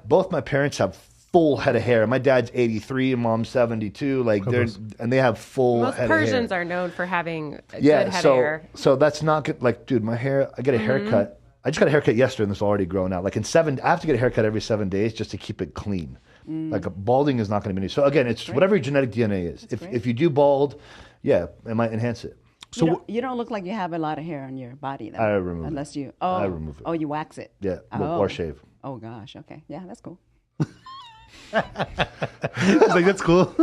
both my parents have full head of hair. My dad's 83 and mom's 72. Like they have full Most head Persians of hair. are known for having a Yeah, good head so of hair. so that's not good. Like, dude, my hair. I get a haircut. I just got a haircut yesterday, and it's already grown out. Like I have to get a haircut every 7 days just to keep it clean. Like balding is not going to be. So again, it's whatever your genetic DNA is. If you do bald, yeah, it might enhance it. So you don't look like you have a lot of hair on your body, though. I remove it. Unless you. I remove it. Oh, you wax it. Yeah, Oh. or shave. Oh gosh. Okay. Yeah, that's cool. I was like, that's cool.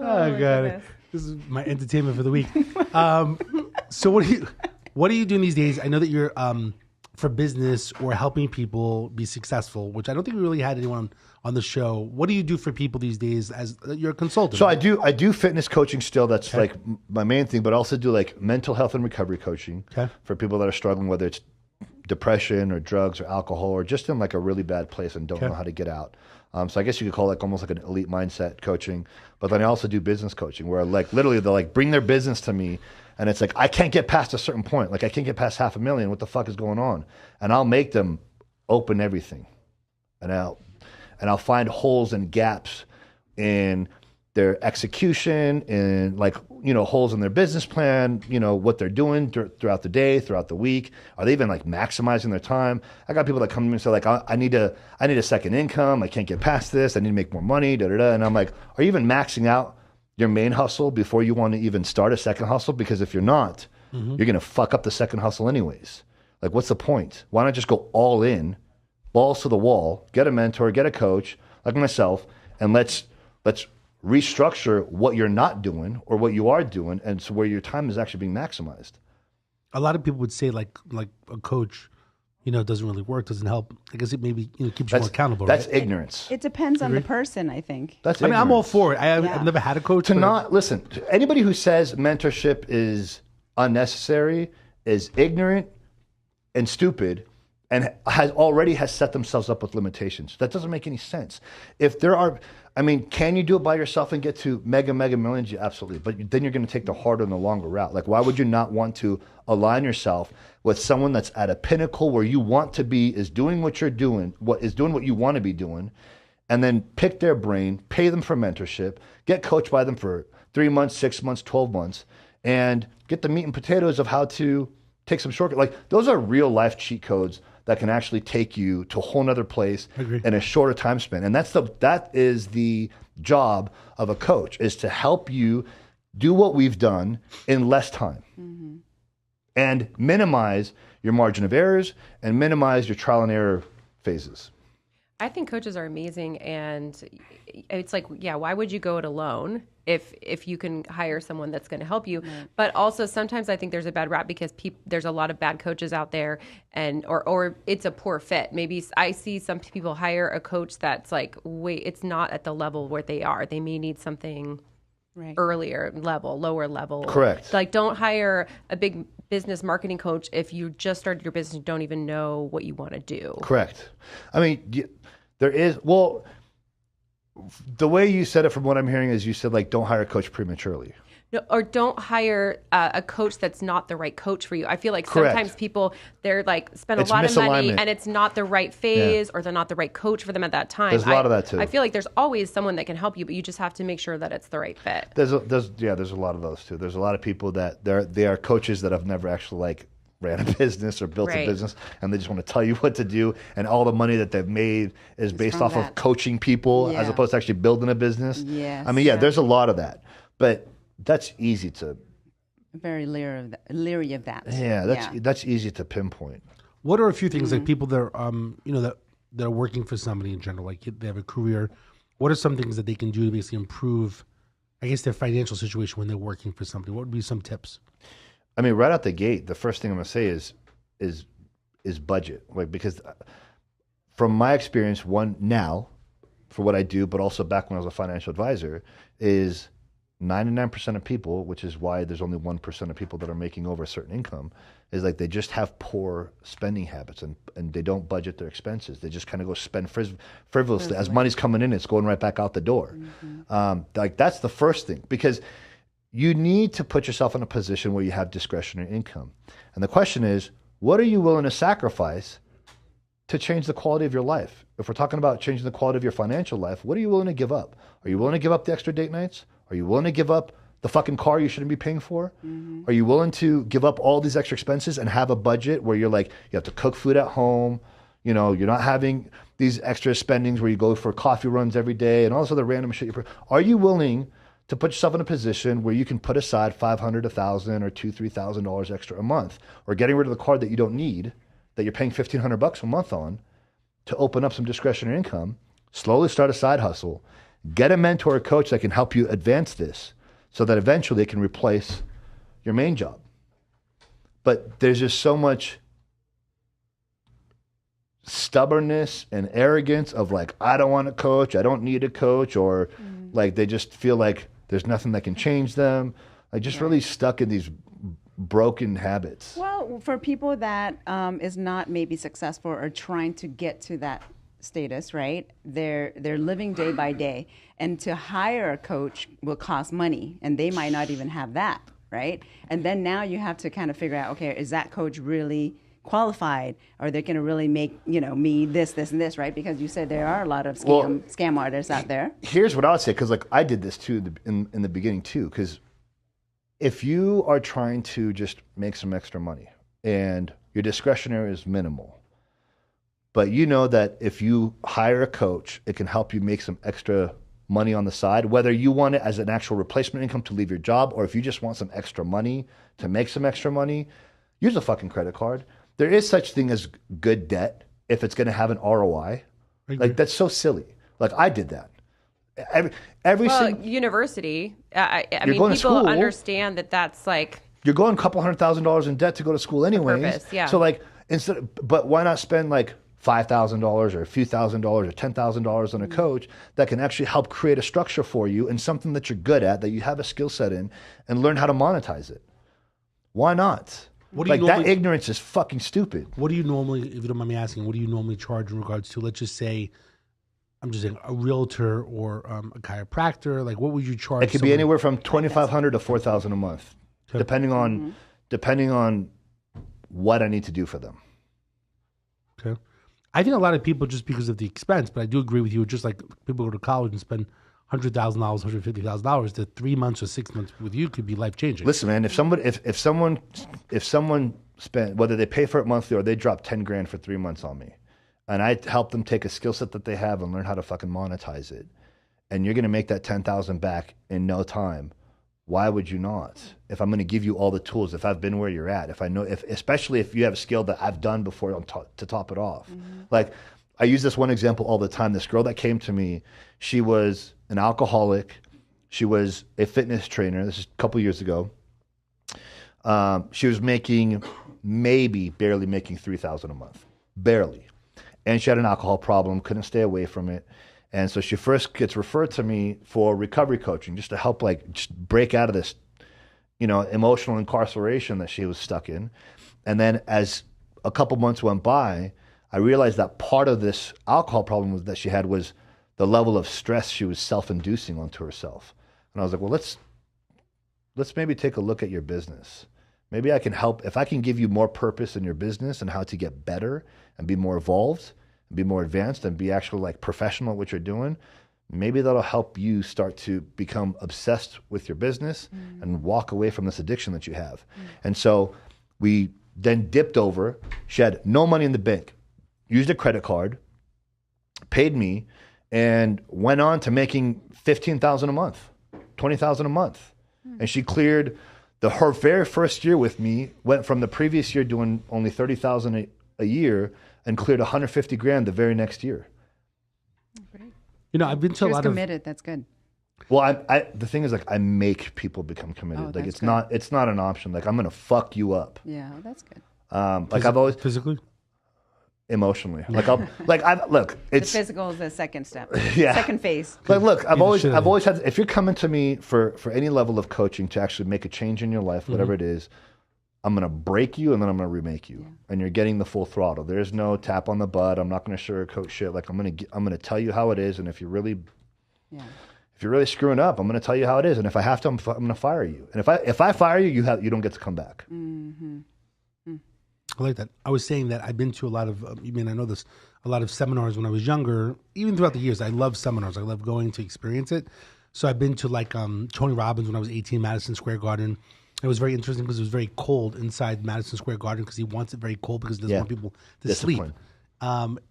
Oh, God. goodness. This is my entertainment for the week. So what are you doing these days? I know that you're for business or helping people be successful, which I don't think we really had anyone on the show. What do you do for people these days as you're a consultant? So I do fitness coaching still. That's like my main thing, but I also do like mental health and recovery coaching for people that are struggling, whether it's depression or drugs or alcohol or just in like a really bad place and don't know how to get out. So I guess you could call it like almost like an elite mindset coaching. But then I also do business coaching where like literally they'll like bring their business to me and it's like, I can't get past a certain point. Like I can't get past $500,000. What the fuck is going on? And I'll make them open everything. And I'll find holes and gaps in their execution and like, you know, holes in their business plan, you know, what they're doing throughout the day, throughout the week. Are they even like maximizing their time? I got people that come to me and say like, I need a second income. I can't get past this. I need to make more money, da, da, da. And I'm like, are you even maxing out your main hustle before you want to even start a second hustle? Because if you're not, you're going to fuck up the second hustle anyways. Like, what's the point? Why not just go all in, balls to the wall, get a mentor, get a coach like myself, and let's restructure what you're not doing or what you are doing, and so where your time is actually being maximized. A lot of people would say like a coach, you know, doesn't really work, doesn't help. I guess it maybe keeps you more accountable. That's right? ignorance. It depends on the person, I think. That's I mean, ignorance. I'm all for it. I've never had a coach. To not listen. Anybody who says mentorship is unnecessary is ignorant and stupid, and has set themselves up with limitations. That doesn't make any sense. If there are, I mean, can you do it by yourself and get to mega millions? Yeah, absolutely. But then you're going to take the harder and the longer route. Like, why would you not want to align yourself with someone that's at a pinnacle where you want to be, is doing what you're doing, what you want to be doing, and then pick their brain, pay them for mentorship, get coached by them for 3 months, 6 months, 12 months, and get the meat and potatoes of how to take some shortcut. Like, those are real life cheat codes that can actually take you to a whole nother place in a shorter time span. And that is the job of a coach, is to help you do what we've done in less time and minimize your margin of errors and minimize your trial and error phases. I think coaches are amazing, and it's like, yeah, why would you go it alone if you can hire someone that's going to help you? But also sometimes I think there's a bad rap because there's a lot of bad coaches out there, and or it's a poor fit. Maybe I see some people hire a coach that's like, wait, it's not at the level where they are. They may need something earlier level, lower level. Correct. Like, don't hire a big business marketing coach if you just started your business and don't even know what you want to do. Correct. I mean, there is, well, the way you said it from what I'm hearing is you said, like, don't hire a coach prematurely. No, or don't hire a coach that's not the right coach for you. I feel like sometimes people, they're like, spend a lot of money and it's not the right phase or they're not the right coach for them at that time. There's a lot of that too. I feel like there's always someone that can help you, but you just have to make sure that it's the right fit. There's a lot of those too. There's a lot of people that they are coaches that have never actually like ran a business or built a business, and they just want to tell you what to do, and all the money that they've made is based off of coaching people as opposed to actually building a business. Yes. I mean, there's a lot of that, but that's easy to very leery of that. Yeah, that's easy to pinpoint. What are a few things like people that are, that are working for somebody in general, like they have a career? What are some things that they can do to basically improve, I guess, their financial situation when they're working for somebody? What would be some tips? I mean, right out the gate, the first thing I'm going to say is budget. Like, because from my experience, one now for what I do, but also back when I was a financial advisor, is 99% of people, which is why there's only 1% of people that are making over a certain income, is like they just have poor spending habits and they don't budget their expenses. They just kind of go spend frivolously. As money's coming in, it's going right back out the door. Like, that's the first thing, because you need to put yourself in a position where you have discretionary income. And the question is, what are you willing to sacrifice to change the quality of your life? If we're talking about changing the quality of your financial life, what are you willing to give up? Are you willing to give up the extra date nights? Are you willing to give up the fucking car you shouldn't be paying for? Are you willing to give up all these extra expenses and have a budget where you're like, you have to cook food at home, you're not having these extra spendings where you go for coffee runs every day and all this other random shit. Are you willing to put yourself in a position where you can put aside $500, $1,000, or $2,000, $3,000 extra a month, or getting rid of the car that you don't need, that you're paying $1,500 a month on, to open up some discretionary income, slowly start a side hustle, get a mentor or coach that can help you advance this so that eventually it can replace your main job. But there's just so much stubbornness and arrogance of like, I don't want a coach, I don't need a coach, or like they just feel like there's nothing that can change them. Like just really stuck in these broken habits. Well, for people that is not maybe successful or trying to get to that status, right? They're living day by day, and to hire a coach will cost money, and they might not even have that, right? And then now you have to kind of figure out, okay, is that coach really qualified? Are they going to really make, me this, and this, right? Because you said there are a lot of scam artists out there. Here's what I would say, because like I did this too in the beginning too, because if you are trying to just make some extra money and your discretionary is minimal, but you know that if you hire a coach, it can help you make some extra money on the side, whether you want it as an actual replacement income to leave your job, or if you just want some extra money to make some extra money, use a fucking credit card. There is such thing as good debt if it's going to have an ROI. Like that's so silly. Like I did that. University. I mean, going to people school, understand that that's like you're going $200,000 in debt to go to school anyways. Purpose, yeah. So like but why not spend like $5,000 or a few $1,000 or $10,000 on a coach that can actually help create a structure for you and something that you're good at, that you have a skill set in, and learn how to monetize it. Why not? That ignorance is fucking stupid. What do you normally, if you don't mind me asking, what do you normally charge in regards to, let's just say, I'm just saying, a realtor or a chiropractor? Like, what would you charge? It could be anywhere from $2,500 to $4,000 a month, depending on what I need to do for them. Okay. I think a lot of people, just because of the expense, but I do agree with you, just like people go to college and spend $100,000, $150,000, the 3 months or 6 months with you could be life changing. Listen, man, if someone spent, whether they pay for it monthly or they drop 10 grand for 3 months on me, and I help them take a skill set that they have and learn how to fucking monetize it, and you're going to make that 10,000 back in no time, why would you not? If I'm going to give you all the tools, if I've been where you're at, if I know, especially if you have a skill that I've done before to top it off. Like, I use this one example all the time. This girl that came to me, she was an alcoholic. She was a fitness trainer. This is a couple years ago. She was barely making $3,000 a month, barely. And she had an alcohol problem, couldn't stay away from it. And so she first gets referred to me for recovery coaching, just to help just break out of this, emotional incarceration that she was stuck in. And then as a couple months went by, I realized that part of this alcohol problem that she had was the level of stress she was self-inducing onto herself. And I was like, well, let's maybe take a look at your business. Maybe I can help. If I can give you more purpose in your business and how to get better and be more evolved, and be more advanced, and be actually professional at what you're doing, maybe that'll help you start to become obsessed with your business and walk away from this addiction that you have. And so we then dipped over. She had no money in the bank, used a credit card, paid me, and went on to making $15,000 a month, $20,000 a month. And she cleared her very first year with me, went from the previous year doing only $30,000 a year and cleared $150,000 the very next year. Great. I've been to a lot committed. That's good. Well, the thing is, I make people become committed. It's not an option. I'm going to fuck you up. Yeah, well, that's good. I've always physically, emotionally. The physical is the second step. Yeah. Second phase. I've always had. If you're coming to me for any level of coaching to actually make a change in your life, whatever it is, I'm going to break you and then I'm going to remake you. Yeah. And you're getting the full throttle. There's no tap on the butt. I'm not going to sugarcoat shit. I'm going to tell you how it is. And if you're really screwing up, I'm going to tell you how it is. And if I have to, I'm going to fire you. And if I fire you, you don't get to come back. Mm-hmm. I like that. I was saying that I've been to a lot of, I know this, a lot of seminars when I was younger, even throughout the years. I love seminars. I love going to experience it. So I've been to Tony Robbins when I was 18, Madison Square Garden. It was very interesting because it was very cold inside Madison Square Garden because he wants it very cold because he doesn't want people to sleep.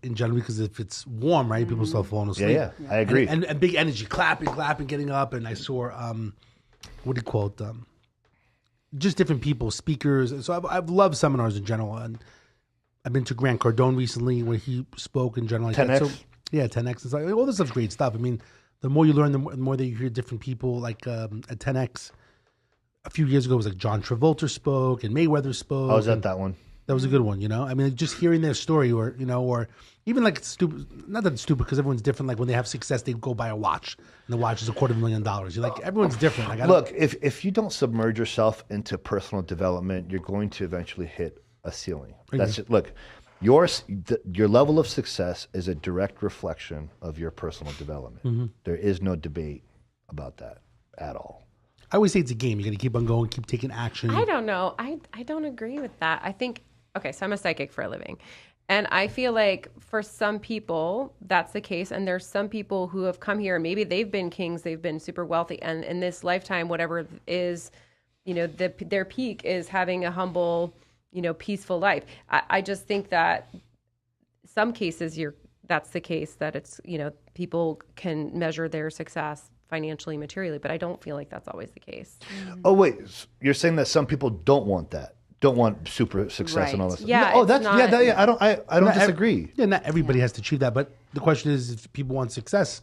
In general, because if it's warm, right, people start falling asleep. Yeah, I agree. And big energy, clapping, getting up. And I saw, what do you call it? Just different people, speakers. So I've loved seminars in general. And I've been to Grant Cardone recently where he spoke in general like 10X? that. So, yeah, 10X. It's like, all this stuff's great stuff. I mean, the more you learn, the more that you hear different people. Like at 10X, a few years ago, it was like John Travolta spoke and Mayweather spoke. I was at that one. That was a good one, you know? I mean, just hearing their story or even like stupid, not that it's stupid because everyone's different. Like when they have success, they go buy a watch and the watch is $250,000. You're like, everyone's different. Like, Look, if you don't submerge yourself into personal development, you're going to eventually hit a ceiling. That's it. Look, your level of success is a direct reflection of your personal development. Mm-hmm. There is no debate about that at all. I always say it's a game. You got to keep on going, keep taking action. I don't know. I don't agree with that. I think, okay, so I'm a psychic for a living. And I feel like for some people, that's the case. And there's some people who have come here, maybe they've been kings, they've been super wealthy. And in this lifetime, whatever is, their peak is having a humble, peaceful life. I just think that some cases that's the case, that it's, people can measure their success financially, materially, but I don't feel like that's always the case. Oh, wait. You're saying that some people don't want that? Don't want super success and all that. Yeah. Oh, that's I don't disagree. Yeah, not everybody has to achieve that, but the question is, if people want success,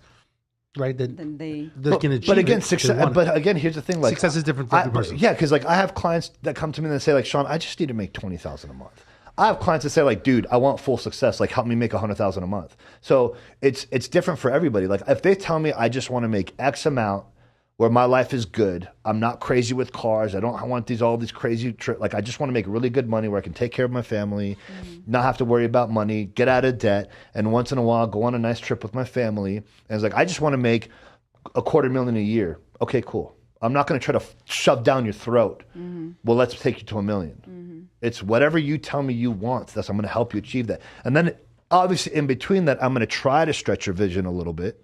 right? Then they can achieve. But again, it success. But again, here's the thing: like success is different for every person. Yeah, because like I have clients that come to me and they say, like, Sean, I just need to make $20,000 a month. I have clients that say, like, dude, I want full success. Like, help me make $100,000 a month. So it's different for everybody. Like, if they tell me I just want to make X amount, where my life is good, I'm not crazy with cars. I want all these crazy trips. Like, I just want to make really good money where I can take care of my family, not have to worry about money, get out of debt, and once in a while go on a nice trip with my family. And it's like, I just want to make $250,000 a year. Okay, cool. I'm not going to try to shove down your throat. Well, let's take you to $1 million. It's whatever you tell me you want. I'm going to help you achieve that. And then obviously in between that, I'm going to try to stretch your vision a little bit.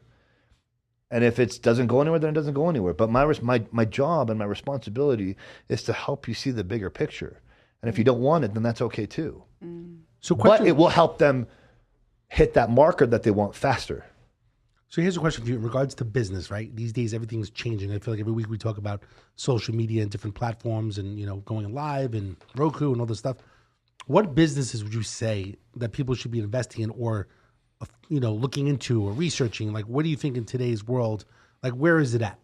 And if it doesn't go anywhere, then it doesn't go anywhere. But my job and my responsibility is to help you see the bigger picture. And if you don't want it, then that's okay too. But it will help them hit that marker that they want faster. So here's a question for you in regards to business, right? These days, everything's changing. I feel like every week we talk about social media and different platforms and, going live and Roku and all this stuff. What businesses would you say that people should be investing in or looking into or researching? Like, what do you think in today's world? Like, where is it at?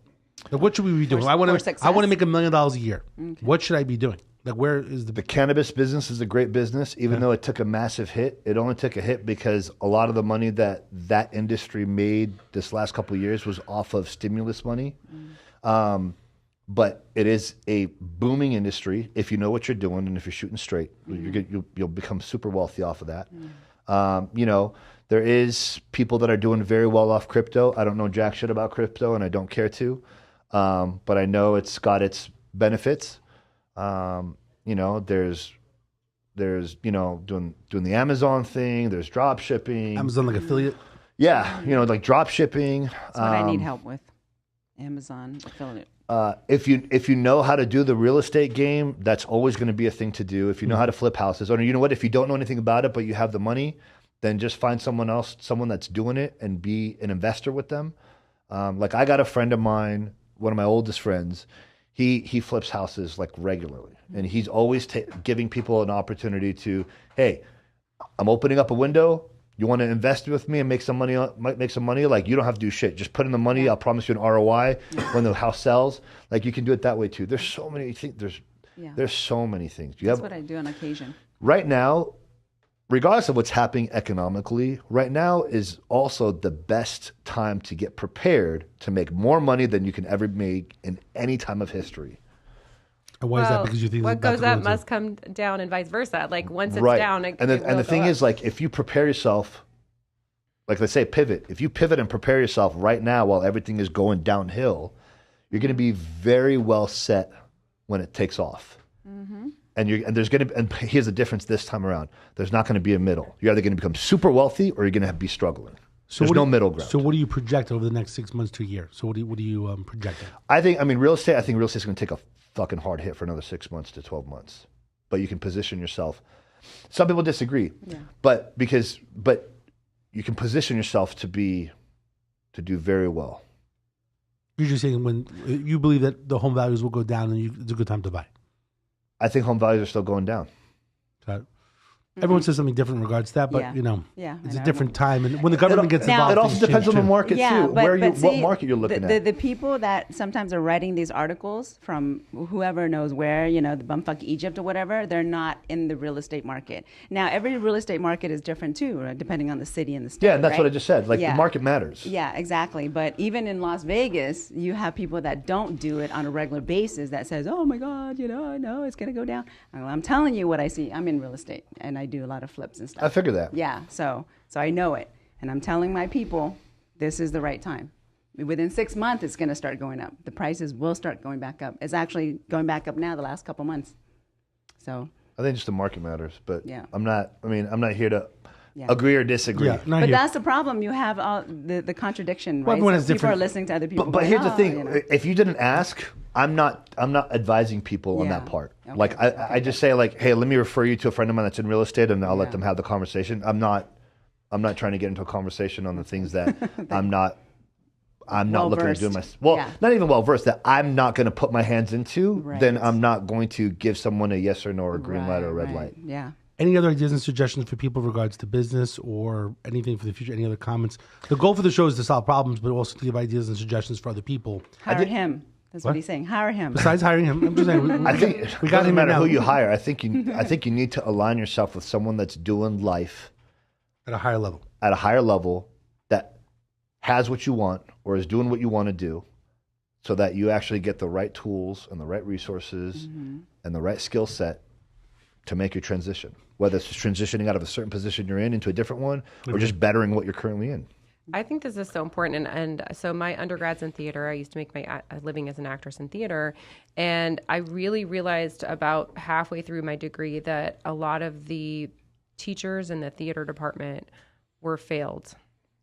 Like, what should we be doing? I want to make $1 million a year. Okay. What should I be doing? Like, where is the cannabis business is a great business, even though it took a massive hit. It only took a hit because a lot of the money that industry made this last couple of years was off of stimulus money. But it is a booming industry if you know what you're doing and if you're shooting straight. You'll become super wealthy off of that. There is people that are doing very well off crypto. I don't know jack shit about crypto, and I don't care to. But I know it's got its benefits. There's doing the Amazon thing. There's drop shipping. Amazon like affiliate? Yeah, like drop shipping. That's what I need help with. Amazon affiliate. If you know how to do the real estate game, that's always going to be a thing to do. If you know how to flip houses, or you know what, if you don't know anything about it but you have the money, then just find someone that's doing it and be an investor with them. Like I got a friend of mine, one of my oldest friends. He flips houses like regularly, and he's always giving people an opportunity to, hey, I'm opening up a window. You want to invest with me and make some money? Like, you don't have to do shit. Just put in the money. I'll promise you an ROI when the house sells. Like, you can do it that way too. There's so many things. There's so many things. That's what I do on occasion. Right now, regardless of what's happening economically, right now is also the best time to get prepared to make more money than you can ever make in any time of history. And why is that? Because you think what goes up must come down and vice versa. Like once it's down, and the thing is, like, if you prepare yourself, like let's say pivot. If you pivot and prepare yourself right now while everything is going downhill, you're going to be very well set when it takes off. Mm-hmm. And here's the difference this time around. There's not going to be a middle. You're either going to become super wealthy or you're going to be struggling. So there's no middle ground. So what do you project over the next 6 months to a year? So what do you project? Real estate. I think real estate is going to take a fucking hard hit for another 6 months to 12 months. But you can position yourself. Some people disagree, but you can position yourself to do very well. You're just saying when you believe that the home values will go down, and it's a good time to buy. I think home values are still going down. Everyone says something different in regards to that, but it's a different time, and when the government gets involved, it also depends on the market too. What market you're looking at. The people that sometimes are writing these articles from whoever knows where, the bumfuck Egypt or whatever, they're not in the real estate market. Now, every real estate market is different too, right? Depending on the city and the state. Yeah, and that's right? what I just said. Like the market matters. Yeah, exactly. But even in Las Vegas, you have people that don't do it on a regular basis that says, "Oh my God, I know it's gonna go down." I'm telling you what I see. I'm in real estate and I do a lot of flips and stuff. I figure that. Yeah, so I know it, and I'm telling my people, this is the right time. Within 6 months, it's going to start going up. The prices will start going back up. It's actually going back up now the last couple months. So I think just the market matters, but yeah. I'm not here to agree or disagree. Yeah, but that's the problem. You have all the contradiction, right? Everyone has people different. Are listening to other people. But here's the thing: if you didn't ask, I'm not advising people on that part. Okay. Like I just say like, hey, let me refer you to a friend of mine that's in real estate, and I'll let them have the conversation. I'm not trying to get into a conversation on the things that I'm not looking at doing not even well versed that I'm not going to put my hands into. Right. Then I'm not going to give someone a yes or no or a green light or a red light. Yeah. Any other ideas and suggestions for people in regards to business or anything for the future? Any other comments? The goal for the show is to solve problems, but also to give ideas and suggestions for other people. Hire him. That's what he's saying. Hire him. Besides hiring him, I'm just saying. I think we got no matter who you hire. I think you need to align yourself with someone that's doing life at a higher level. At a higher level that has what you want or is doing what you want to do, so that you actually get the right tools and the right resources and the right skill set to make your transition. Whether it's just transitioning out of a certain position you're in into a different one, or just bettering what you're currently in. I think this is so important. And so my undergrad's in theater. I used to make my living as an actress in theater. And I really realized about halfway through my degree that a lot of the teachers in the theater department were failed.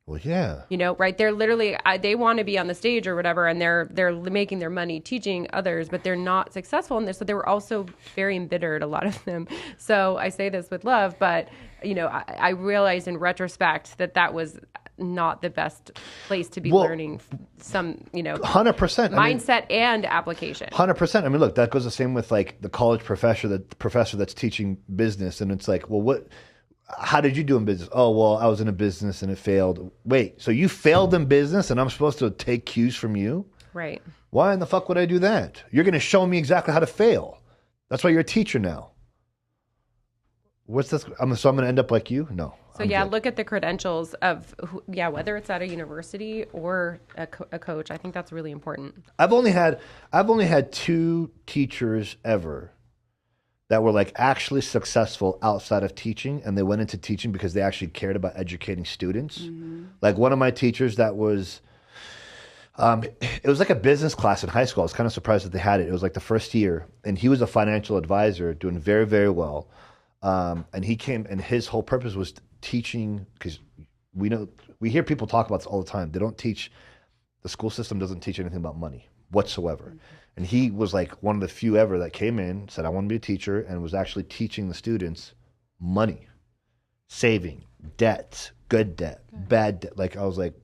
Well, yeah. Right? They're literally, they want to be on the stage or whatever, and they're making their money teaching others, but they're not successful in this. So they were also very embittered, a lot of them. So I say this with love, but, I realized in retrospect that was not the best place to be learning some, 100% mindset and application. 100%. I mean, look, that goes the same with like the college professor that's teaching business. And it's like, well, how did you do in business? Oh, well, I was in a business and it failed. Wait, so you failed in business and I'm supposed to take cues from you? Right. Why in the fuck would I do that? You're going to show me exactly how to fail. That's why you're a teacher now. What's this? So I'm going to end up like you? No. So look at the credentials of whether it's at a university or a coach. I think that's really important. I've only had 2 teachers ever that were like actually successful outside of teaching, and they went into teaching because they actually cared about educating students. Like one of my teachers that was, it was like a business class in high school. I was kind of surprised that they had it. It was like the first year, and he was a financial advisor doing very, very well. And he came, and his whole purpose was teaching, because we hear people talk about this all the time. They don't teach, the school system doesn't teach anything about money whatsoever. And he was like one of the few ever that came in, said, I want to be a teacher, and was actually teaching the students money, saving, debt, good debt, bad debt. Like, I was like,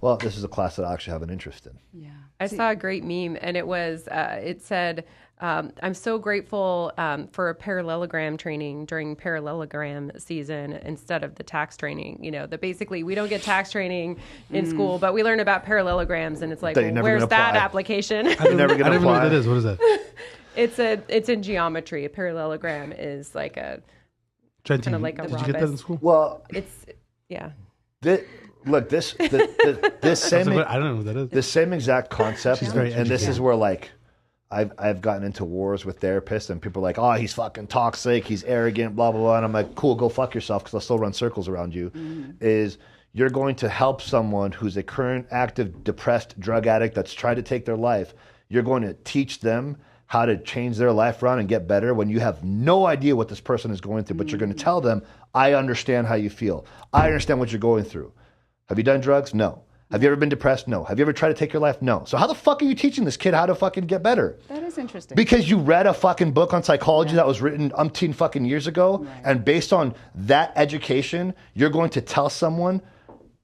well, this is a class that I actually have an interest in. Yeah. I saw a great meme, and it was, it said, I'm so grateful for a parallelogram training during parallelogram season instead of the tax training. That basically we don't get tax training in school, but we learn about parallelograms, and it's like, well, where's that application? You're never going to apply. I don't know what that is. What is that? It's in geometry. A parallelogram is like a kind of like a did you get that in school? Well, it's Look, this same I don't know what that is. The same exact concept, very and this is where like I've gotten into wars with therapists, and people are like, oh, he's fucking toxic, he's arrogant, blah blah blah, and I'm like, cool, go fuck yourself, because I'll still run circles around you. Is you're going to help someone who's a current active depressed drug addict that's tried to take their life. You're going to teach them how to change their life around and get better when you have no idea what this person is going through, but you're going to tell them, I understand how you feel. I understand what you're going through. Have you done drugs? No. Have you ever been depressed? No. Have you ever tried to take your life? No. So how the fuck are you teaching this kid how to fucking get better? That is interesting. Because you read a fucking book on psychology that was written umpteen fucking years ago, and based on that education, you're going to tell someone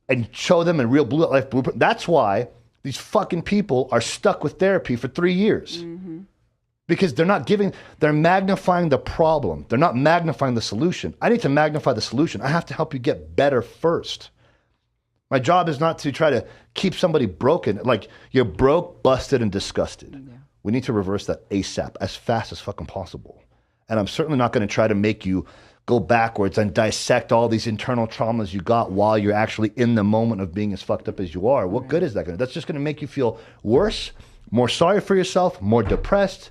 and show them a real life blueprint. That's why these fucking people are stuck with therapy for 3 years. Because they're magnifying the problem. They're not magnifying the solution. I need to magnify the solution. I have to help you get better first. My job is not to try to keep somebody broken. Like, you're broke, busted, and disgusted. Yeah. We need to reverse that ASAP, as fast as fucking possible. And I'm certainly not going to try to make you go backwards and dissect all these internal traumas you got while you're actually in the moment of being as fucked up as you are. What good is that going to do? That's just going to make you feel worse, more sorry for yourself, more depressed.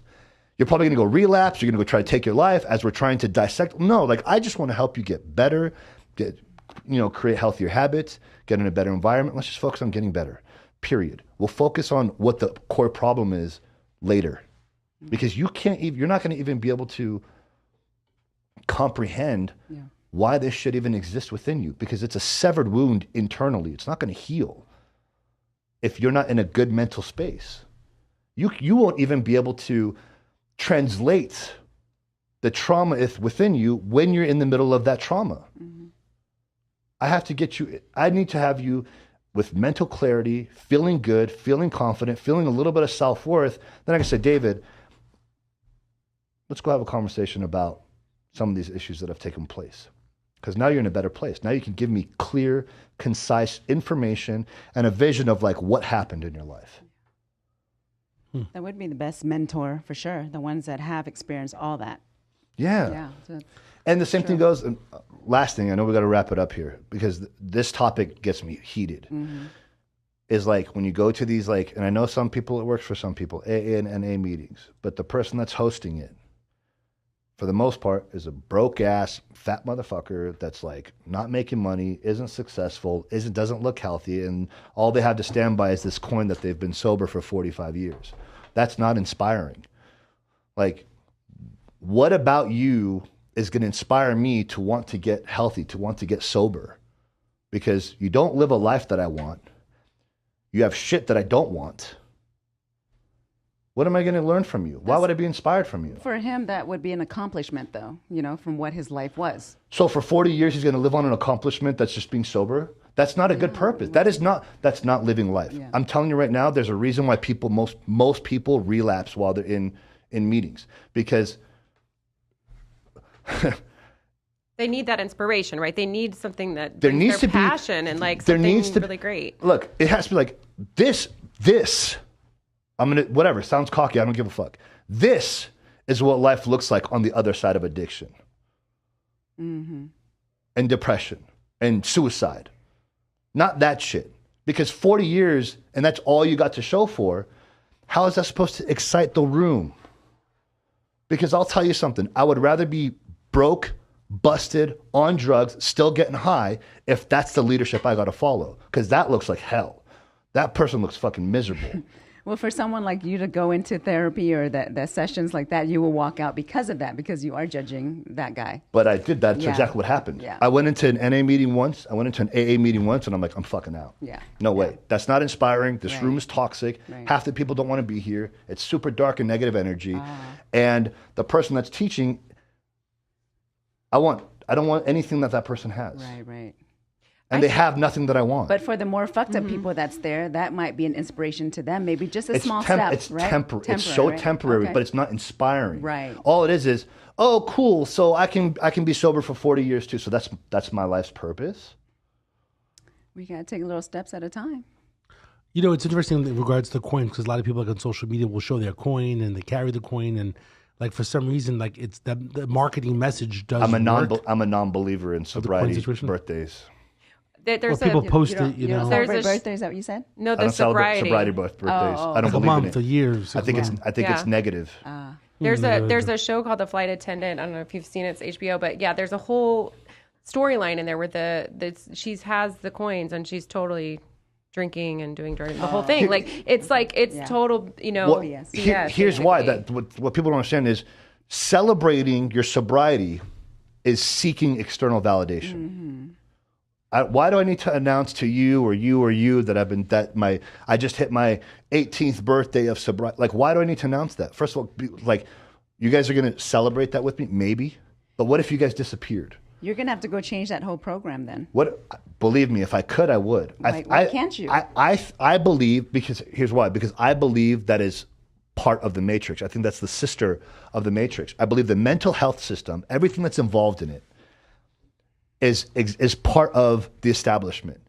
You're probably going to go relapse. You're going to go try to take your life as we're trying to dissect. No, like, I just want to help you get better, create healthier habits, get in a better environment. Let's just focus on getting better, period. We'll focus on what the core problem is later, because you're not going to even be able to comprehend why this shit even exists within you, because it's a severed wound internally. It's not going to heal if you're not in a good mental space. You won't even be able to translate the trauma within you when you're in the middle of that trauma. I need to have you with mental clarity, feeling good, feeling confident, feeling a little bit of self-worth. Then I can say, David, let's go have a conversation about some of these issues that have taken place. Because now you're in a better place. Now you can give me clear, concise information and a vision of like what happened in your life. That would be the best mentor for sure. The ones that have experienced all that. Yeah. And the same thing goes, and last thing, I know we got to wrap it up here because this topic gets me heated, is like when you go to these, like, and I know some people, it works for some people, AA and NA meetings, but the person that's hosting it, for the most part, is a broke ass, fat motherfucker that's like not making money, isn't successful, doesn't look healthy, and all they have to stand by is this coin that they've been sober for 45 years. That's not inspiring. Like, what about you is going to inspire me to want to get healthy, to want to get sober? Because you don't live a life that I want. You have shit that I don't want. What am I going to learn from you? Why would I be inspired from you? For him, that would be an accomplishment, though, from what his life was. So for 40 years, he's going to live on an accomplishment that's just being sober? That's not a good purpose. That's not living life. Yeah. I'm telling you right now, there's a reason why most people relapse while they're in meetings. Because they need that inspiration, right? They need something that there needs their to passion be, and like there something needs to, really great. Look, it has to be like this. I'm gonna, whatever, sounds cocky, I don't give a fuck. This is what life looks like on the other side of addiction. And depression and suicide. Not that shit. Because 40 years and that's all you got to show for, how is that supposed to excite the room? Because I'll tell you something, I would rather be broke, busted, on drugs, still getting high, if that's the leadership I got to follow. Because that looks like hell. That person looks fucking miserable. Well, for someone like you to go into therapy or that sessions like that, you will walk out because of that, because you are judging that guy. But I did. That's exactly what happened. Yeah. I went into an NA meeting once. I went into an AA meeting once, and I'm like, I'm fucking out. Yeah. No way. That's not inspiring. This room is toxic. Right. Half the people don't want to be here. It's super dark and negative energy. And the person that's teaching, I don't want anything that person has. Right. And they have nothing that I want. But for the more fucked up people that's there, that might be an inspiration to them. Maybe just a small step. It's temporary. It's so temporary, but it's not inspiring. Right. All it is, oh, cool. So I can be sober for 40 years too. So that's my life's purpose. We gotta take little steps at a time. It's interesting in regards to coins, because a lot of people like on social media will show their coin and they carry the coin, and like for some reason, like it's the marketing message does. I'm a non-believer in sobriety birthdays. There's people post it, There's a birthday. Is that what you said? No, I don't celebrate sobriety birthdays. I don't believe in it. A year. I think it's negative. There's a show called The Flight Attendant. I don't know if you've seen it. It's HBO, but yeah, there's a whole storyline in there where she has the coins and she's totally drinking and doing drugs, the whole thing. It's total, BS. Here's why what people don't understand is celebrating your sobriety is seeking external validation. Why do I need to announce to you or you that I just hit my 18th birthday of sobriety? Like, why do I need to announce that? First of all, you guys are going to celebrate that with me? Maybe. But what if you guys disappeared? You're going to have to go change that whole program then. Believe me, if I could, I would. Why can't you? I believe, because here's why. Because I believe that is part of the matrix. I think that's the sister of the matrix. I believe the mental health system, everything that's involved in it, is part of the establishment.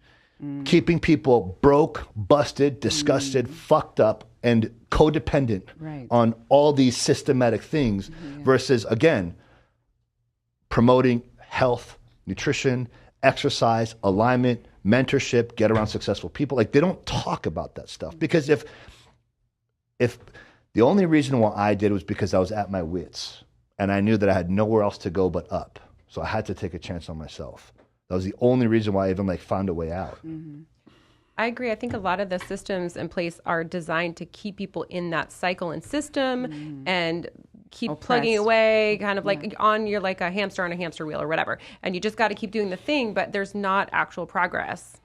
Keeping people broke, busted, disgusted, fucked up, and codependent on all these systematic things versus, again, promoting health, nutrition, exercise, alignment, mentorship, get around successful people. Like, they don't talk about that stuff. Because if the only reason why I did was because I was at my wits and I knew that I had nowhere else to go but up. So I had to take a chance on myself. That was the only reason why I even found a way out. I agree. I think a lot of the systems in place are designed to keep people in that cycle and system and keep plugging away, kind of like you're like a hamster on a hamster wheel or whatever. And you just got to keep doing the thing, but there's not actual progress.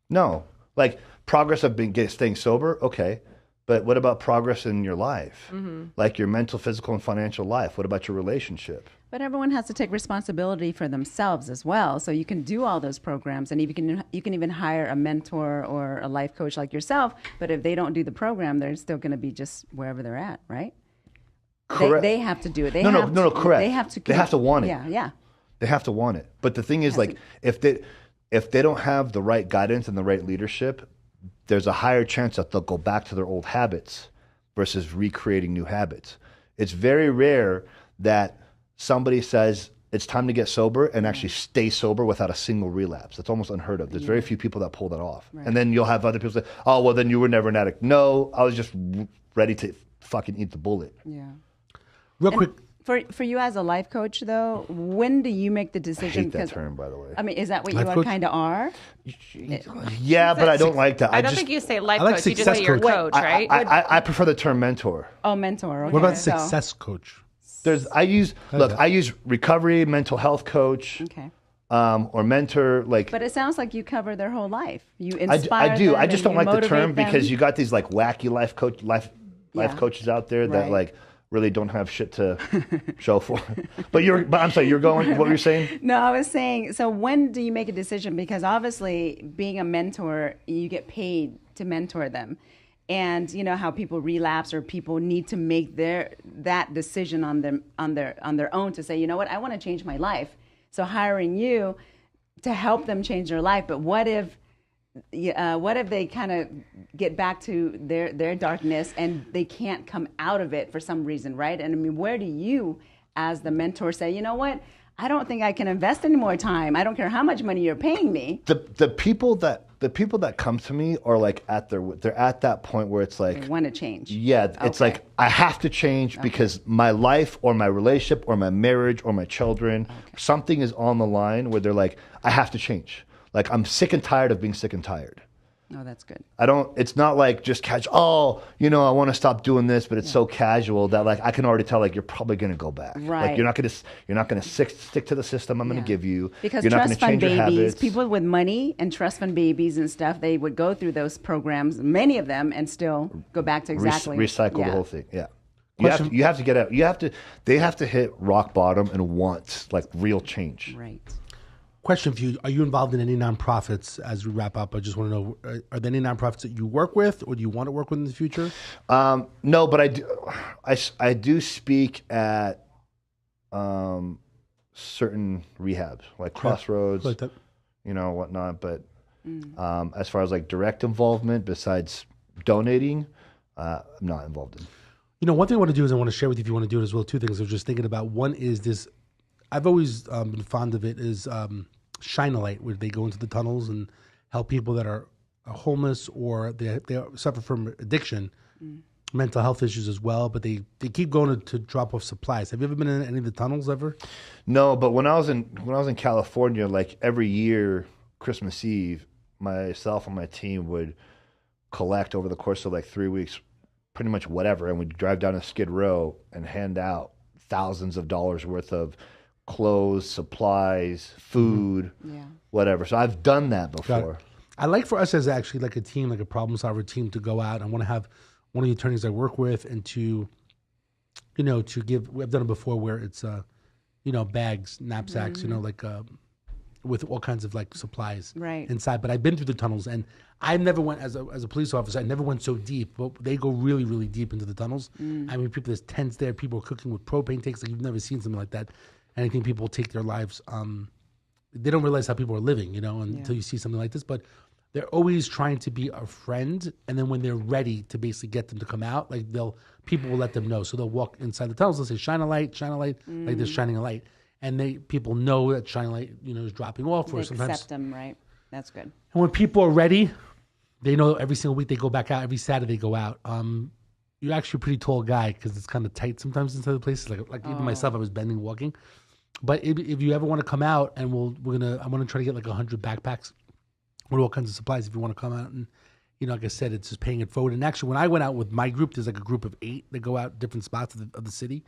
No. Like, progress of staying sober, okay. But what about progress in your life? Like your mental, physical, and financial life? What about your relationship? But everyone has to take responsibility for themselves as well. So you can do all those programs, and you can even hire a mentor or a life coach like yourself. But if they don't do the program, they're still going to be just wherever they're at, right? Correct. They have to do it. No, correct. They have to want it. Yeah. They have to want it. But the thing is, like, if they don't have the right guidance and the right leadership, there's a higher chance that they'll go back to their old habits versus recreating new habits. It's very rare that somebody says it's time to get sober and actually stay sober without a single relapse. That's almost unheard of. There's very few people that pull that off. And then you'll have other people say, oh, well, then you were never an addict. No, I was just ready to fucking eat the bullet. Yeah. Real quick. For you as a life coach, though, when do you make the decision? I hate that term, by the way. I mean, is that what life you kind of are? Yeah, but I don't like that. I don't think you say life I like coach. You just say you're a coach, right? I prefer the term mentor. Oh, mentor. Okay. What about success coach? I use recovery, mental health coach, or mentor. Like, but it sounds like you cover their whole life. You inspire I do. them I just don't like the term them. because you got these like wacky life coaches out there that like really don't have shit to show for. But I'm sorry, you're going. What were you saying? No, I was saying. So when do you make a decision? Because obviously, being a mentor, you get paid to mentor them. And you know how people relapse or people need to make that decision on their own to say, you know what, I want to change my life. So hiring you to help them change their life. But what if they kind of get back to their darkness and they can't come out of it for some reason, right? And I mean, where do you, as the mentor, say, you know what, I don't think I can invest any more time. I don't care how much money you're paying me. The people that come to me are like they're at that point where it's like they want to change. Yeah, it's like I have to change because my life or my relationship or my marriage or my children, something is on the line where they're like, I have to change. Like, I'm sick and tired of being sick and tired. Oh, that's good. It's not like just I want to stop doing this, but it's so casual that like I can already tell like you're probably going to go back. Right. Like you're not going to stick to the system I'm going to give you. Because you're not trust going to fund change your babies, habits. people with money and trust fund babies and stuff, they would go through those programs, many of them, and still go back to exactly. Recycle the whole thing. Yeah. You have to get out. They have to hit rock bottom and want like real change. Right. Question for you: are you involved in any nonprofits? As we wrap up, I just want to know: are there any nonprofits that you work with, or do you want to work with in the future? No, but I do speak at certain rehabs, like Crossroads, like that. Whatnot. But as far as like direct involvement, besides donating, I'm not involved in. One thing I want to do is I want to share with you if you want to do it as well. Two things I was just thinking about. One is this. I've always been fond of it is Shine a Light, where they go into the tunnels and help people that are homeless or they suffer from addiction, mental health issues as well, but they keep going to drop off supplies. Have you ever been in any of the tunnels ever? No, but when I was in California, like every year, Christmas Eve, myself and my team would collect over the course of like 3 weeks, pretty much whatever, and we'd drive down to Skid Row and hand out thousands of dollars worth of clothes, supplies, food, whatever. So I've done that before. I like for us as actually like a team, like a problem solver team, to go out. I want to have one of the attorneys I work with and to give. I've done it before where it's bags, knapsacks, like with all kinds of like supplies Right. inside. But I've been through the tunnels, and I never went as a police officer. I never went so deep, but they go really, really deep into the tunnels. I mean, people, there's tents there. People are cooking with propane tanks. Like you've never seen something like that. And I think people take their lives. They don't realize how people are living, until you see something like this. But they're always trying to be a friend, and then when they're ready to basically get them to come out, like people will let them know. So they'll walk inside the tunnels. They'll say, "Shine a light, like they're shining a light." And people know that shining light, is dropping off. Or They sometimes accept them, right? That's good. And when people are ready, they know every single week they go back out. Every Saturday they go out. You're actually a pretty tall guy because it's kind of tight sometimes inside the places. Like even myself, I was bending walking. But if you ever want to come out, and I'm gonna try to get like 100 backpacks with all kinds of supplies. If you want to come out, and like I said, it's just paying it forward. And actually, when I went out with my group, there's like a group of 8 that go out different spots of the city.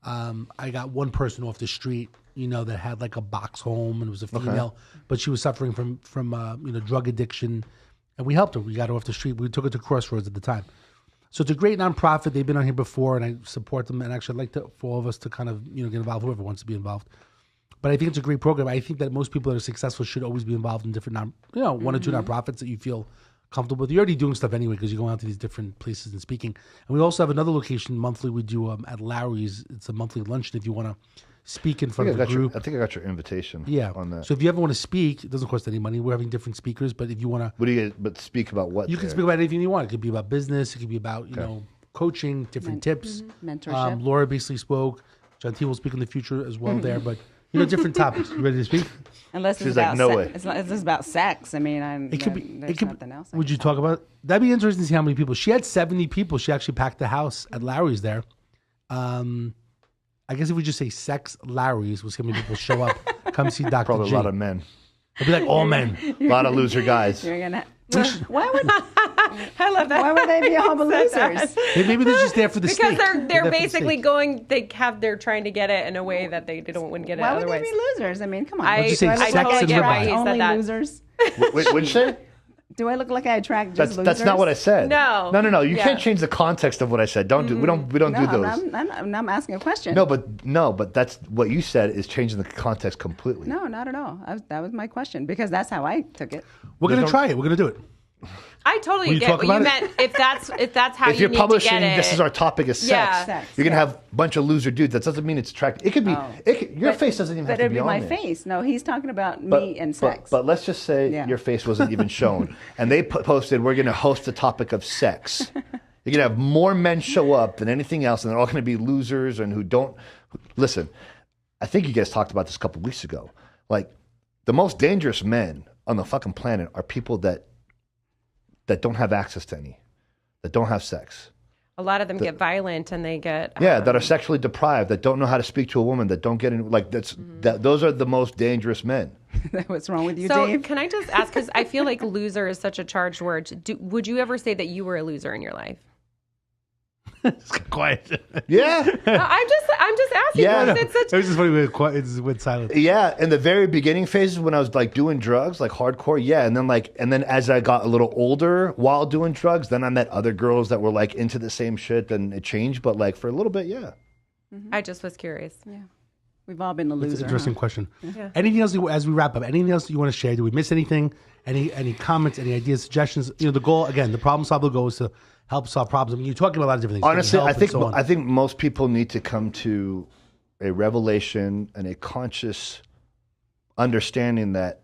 I got one person off the street, that had like a box home, and it was a female, but she was suffering from drug addiction, and we helped her. We got her off the street. We took her to Crossroads at the time. So it's a great nonprofit. They've been on here before, and I support them. And actually, I'd like for all of us to kind of get involved. Whoever wants to be involved. But I think it's a great program. I think that most people that are successful should always be involved in different, one or two nonprofits that you feel comfortable with. You're already doing stuff anyway because you're going out to these different places and speaking. And we also have another location monthly we do at Lowry's. It's a monthly luncheon if you want to speak in front of a group. I think I got your invitation on that. So if you ever want to speak, it doesn't cost any money. We're having different speakers, but if you want to... What do you get, but speak about what? You can speak about anything you want. It could be about business. It could be about, coaching, different tips. Mentorship. Laura basically spoke. Gentille will speak in the future as well there, but... different topics. You ready to speak? Unless it's She's about like, no way. It's just about sex. I mean, It could be. there's nothing else. Would you talk about? That'd be interesting to see how many people. She had 70 people. She actually packed the house at Lowry's there. I guess if we just say sex Lowry's, we'll see how many people show up. Come see Dr. Probably G. a lot of men. It'll be like all men. A lot of loser guys. You're gonna. Why would I love that. Why would they be all losers? Maybe they're just there for the Because steak. they're there for the basically steak. they're trying to get it in a way that they wouldn't get it Why would otherwise. they be losers? I mean, come on. What'd you say, Do I look sex like I and attract ribeye? He said only that. losers? What'd you say? Do I look like I attract just losers? That's not what I said. No. No. You Yeah. can't change the context of what I said. We don't do those. I'm asking a question. No, but that's what you said is changing the context completely. No, not at all. That was my question because that's how I took it. We're gonna try it. We're gonna do it. I Will totally you get talk what you about meant. If that's how If you you're need publishing, to get it. this is our topic is sex. Yeah. Sex, You're gonna yeah. have a bunch of loser dudes. That doesn't mean it's attractive. It could be. Your face doesn't even But have to it'd be be on my there. face. No, he's talking about me and sex. But let's just say Yeah. your face wasn't even shown, and they posted, "We're going to host the topic of sex." You're going to have more men show up than anything else, and they're all going to be losers and who don't listen. I think you guys talked about this a couple weeks ago. Like the most dangerous men on the fucking planet are people that don't have access to any, that don't have sex. A lot of them get violent and they get That are sexually deprived, that don't know how to speak to a woman, that don't get in. Like those are the most dangerous men. What's wrong with you, So Dave? can I just ask? Because I feel like loser is such a charged word. Would you ever say that you were a loser in your life? It's quiet. Yeah. I'm just asking. Yeah. Because it's such. It was just funny with quiet. It's with silence. Yeah, in the very beginning phases when I was like doing drugs, like hardcore, yeah, and then as I got a little older while doing drugs, then I met other girls that were like into the same shit, and it changed. But like for a little bit, yeah. I just was curious. Yeah, we've all been a It's loser. an interesting huh? question. Yeah. Anything else as we wrap up? Anything else you want to share? Do we miss anything? Any comments? Any ideas? Suggestions? The goal again. The problem solver goal is to help solve problems. I mean, you're talking about a lot of different things. Honestly, help I and think so on. I think most people need to come to a revelation and a conscious understanding that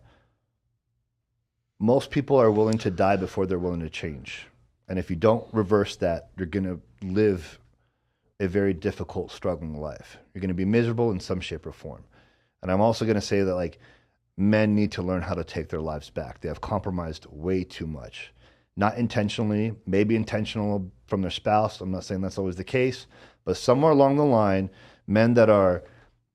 most people are willing to die before they're willing to change. And if you don't reverse that, you're going to live a very difficult, struggling life. You're going to be miserable in some shape or form. And I'm also going to say that like men need to learn how to take their lives back. They have compromised way too much. Not intentionally, maybe intentional from their spouse. I'm not saying that's always the case, but somewhere along the line, men that are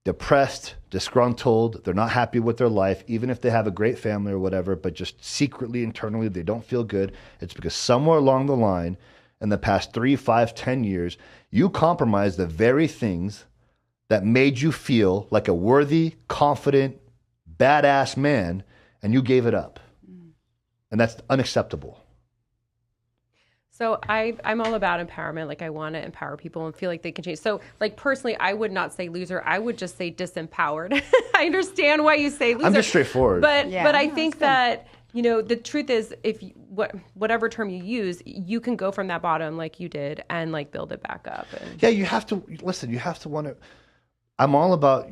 depressed, disgruntled, they're not happy with their life, even if they have a great family or whatever, but just secretly, internally, they don't feel good. It's because somewhere along the line, in the past 3, 5, 10 years, you compromised the very things that made you feel like a worthy, confident, badass man, and you gave it up. And that's unacceptable. So I'm all about empowerment. Like I want to empower people and feel like they can change. So like personally, I would not say loser. I would just say disempowered. I understand why you say loser. I'm just straightforward. But I think that, you know, the truth is if whatever term you use, you can go from that bottom like you did and like build it back up. And... Yeah, you have to listen. You have to want to. I'm all about.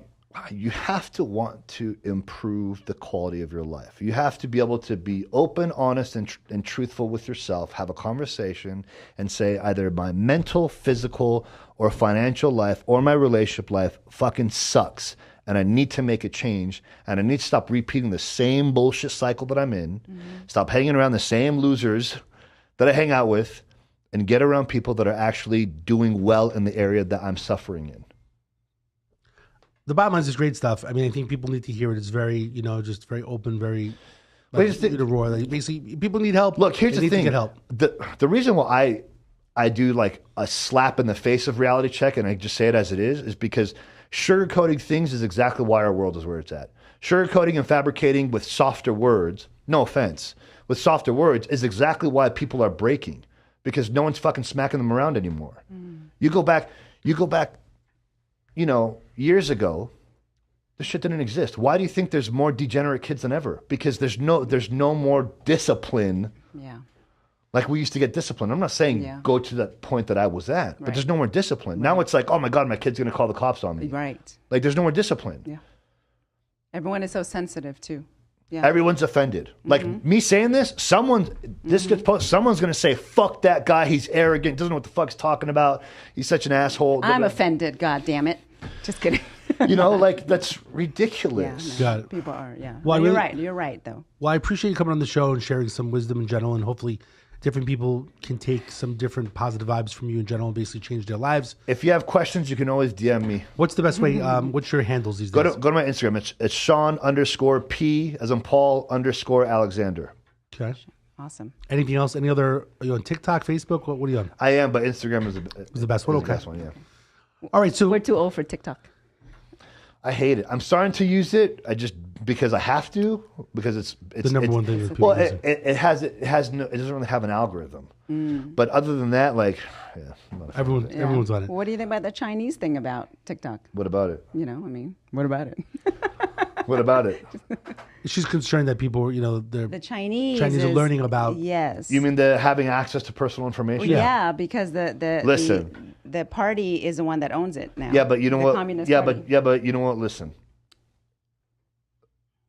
You have to want to improve the quality of your life. You have to be able to be open, honest, and truthful with yourself, have a conversation, and say either my mental, physical, or financial life or my relationship life fucking sucks, and I need to make a change, and I need to stop repeating the same bullshit cycle that I'm in, stop hanging around the same losers that I hang out with, and get around people that are actually doing well in the area that I'm suffering in. The bottom line is great stuff. I mean, I think people need to hear it. It's very, you know, just very open, very raw. Like, basically, people need help. Look, here's the thing. Get help. The reason why I do like a slap in the face of reality check, and I just say it as it is because sugarcoating things is exactly why our world is where it's at. Sugarcoating and fabricating with softer words, no offense, with softer words is exactly why people are breaking, because no one's fucking smacking them around anymore. You go back, you know, years ago, this shit didn't exist. Why do you think there's more degenerate kids than ever? Because there's no more discipline. Yeah. Like we used to get discipline. I'm not saying go to that point that I was at, but there's no more discipline. Now it's like, oh my God, my kid's going to call the cops on me. Right. Like there's no more discipline. Yeah. Everyone is so sensitive too. Yeah. Everyone's offended. Like me saying this, someone's going to say, fuck that guy. He's arrogant. Doesn't know what the fuck's talking about. He's such an asshole. I'm offended. God damn it. Just kidding. You know, like that's ridiculous. Got it. People are, Well, you're right. You're right, though. Well, I appreciate you coming on the show and sharing some wisdom in general, and hopefully different people can take some different positive vibes from you in general and basically change their lives. If you have questions, you can always DM me. What's the best way? What's your handles these days? Go to my Instagram. It's Sean_P as in Paul_Alexander. Okay. Awesome. Anything else? Any other? Are you on TikTok, Facebook? What are you on? I am, but Instagram is the best one. The Okay. best one, yeah. All right. So We're too old for TikTok. I hate it. I'm starting to use it. Because I have to, because it's the number one thing that people well, use. it doesn't really have an algorithm. But other than that, like, I'm not a fan. Everyone's on it. What do you think about the Chinese thing about TikTok? What about it? You know, I mean, what about it? What about it? She's concerned that people, you know, The Chinese are learning about. Yes. You mean the having access to personal information? Yeah, because Listen. the party is the one that owns it now. Yeah, but you know the what? Communist Yeah, Party. but you know what? Listen.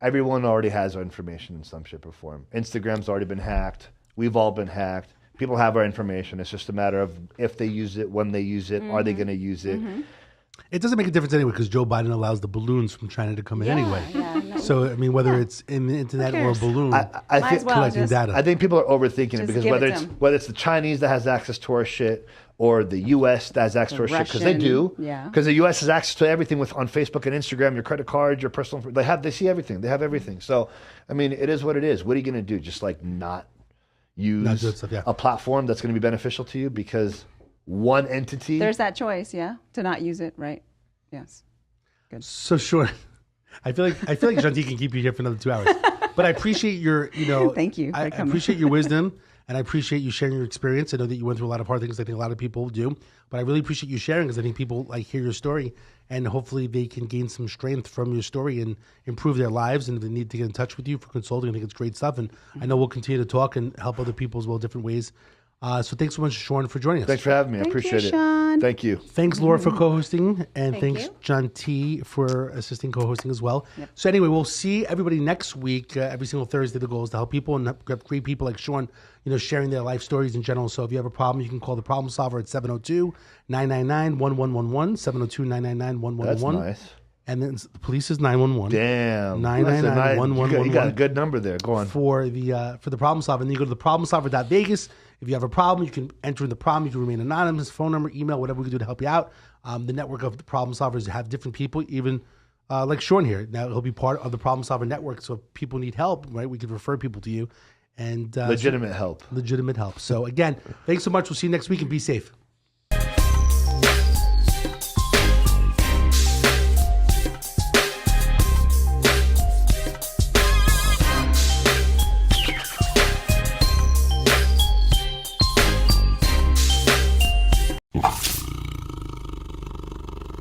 Everyone already has our information in some shape or form. Instagram's already been hacked. We've all been hacked. People have our information. It's just a matter of if they use it, when they use it, are they going to use it? It doesn't make a difference anyway because Joe Biden allows the balloons from China to come in anyway. No. So I mean, whether it's in the internet or a balloon, I think collecting data. I think people are overthinking it because give whether it it's to 'em. whether it's the Chinese that has access to our shit or the U.S. that has access to our shit because they Russian, do. yeah. Because the U.S. has access to everything on Facebook and Instagram, your credit cards, your personal. They see everything. They have everything. So I mean, it is what it is. What are you going to do? Just like not use do stuff, a platform that's going to be beneficial to you because one entity. There's that choice, to not use it, right? Yes. Good. So sure. I feel like Gentille can keep you here for another 2 hours. But I appreciate your, Thank you for I coming. appreciate your wisdom and I appreciate you sharing your experience. I know that you went through a lot of hard things. I think a lot of people do, but I really appreciate you sharing because I think people hear your story and hopefully they can gain some strength from your story and improve their lives. And if they need to get in touch with you for consulting, I think it's great stuff. And I know we'll continue to talk and help other people as well, different ways. So thanks so much, Sean, for joining us. Thanks for having me. I appreciate it. Sean. Thank you. Thanks, Laura, for co-hosting, and thanks, you. Gentille, for assisting co-hosting as well. So anyway, we'll see everybody next week. Every single Thursday, the goal is to help people and have great people like Sean, sharing their life stories in general. So if you have a problem, you can call the Problem Solver at 702-999-1111, 702-999-1111. That's nice. And then the police is 911. Damn. 999-1111. You got a good number there. Go on. For the Problem Solver. And then you go to the problemsolver.vegas. If you have a problem, you can enter in the problem. You can remain anonymous, phone number, email, whatever we can do to help you out. The network of the Problem Solvers have different people, even like Sean here. Now he'll be part of the Problem Solver network. So if people need help, right, we can refer people to you. And Legitimate help. Legitimate help. So again, thanks so much. We'll see you next week and be safe.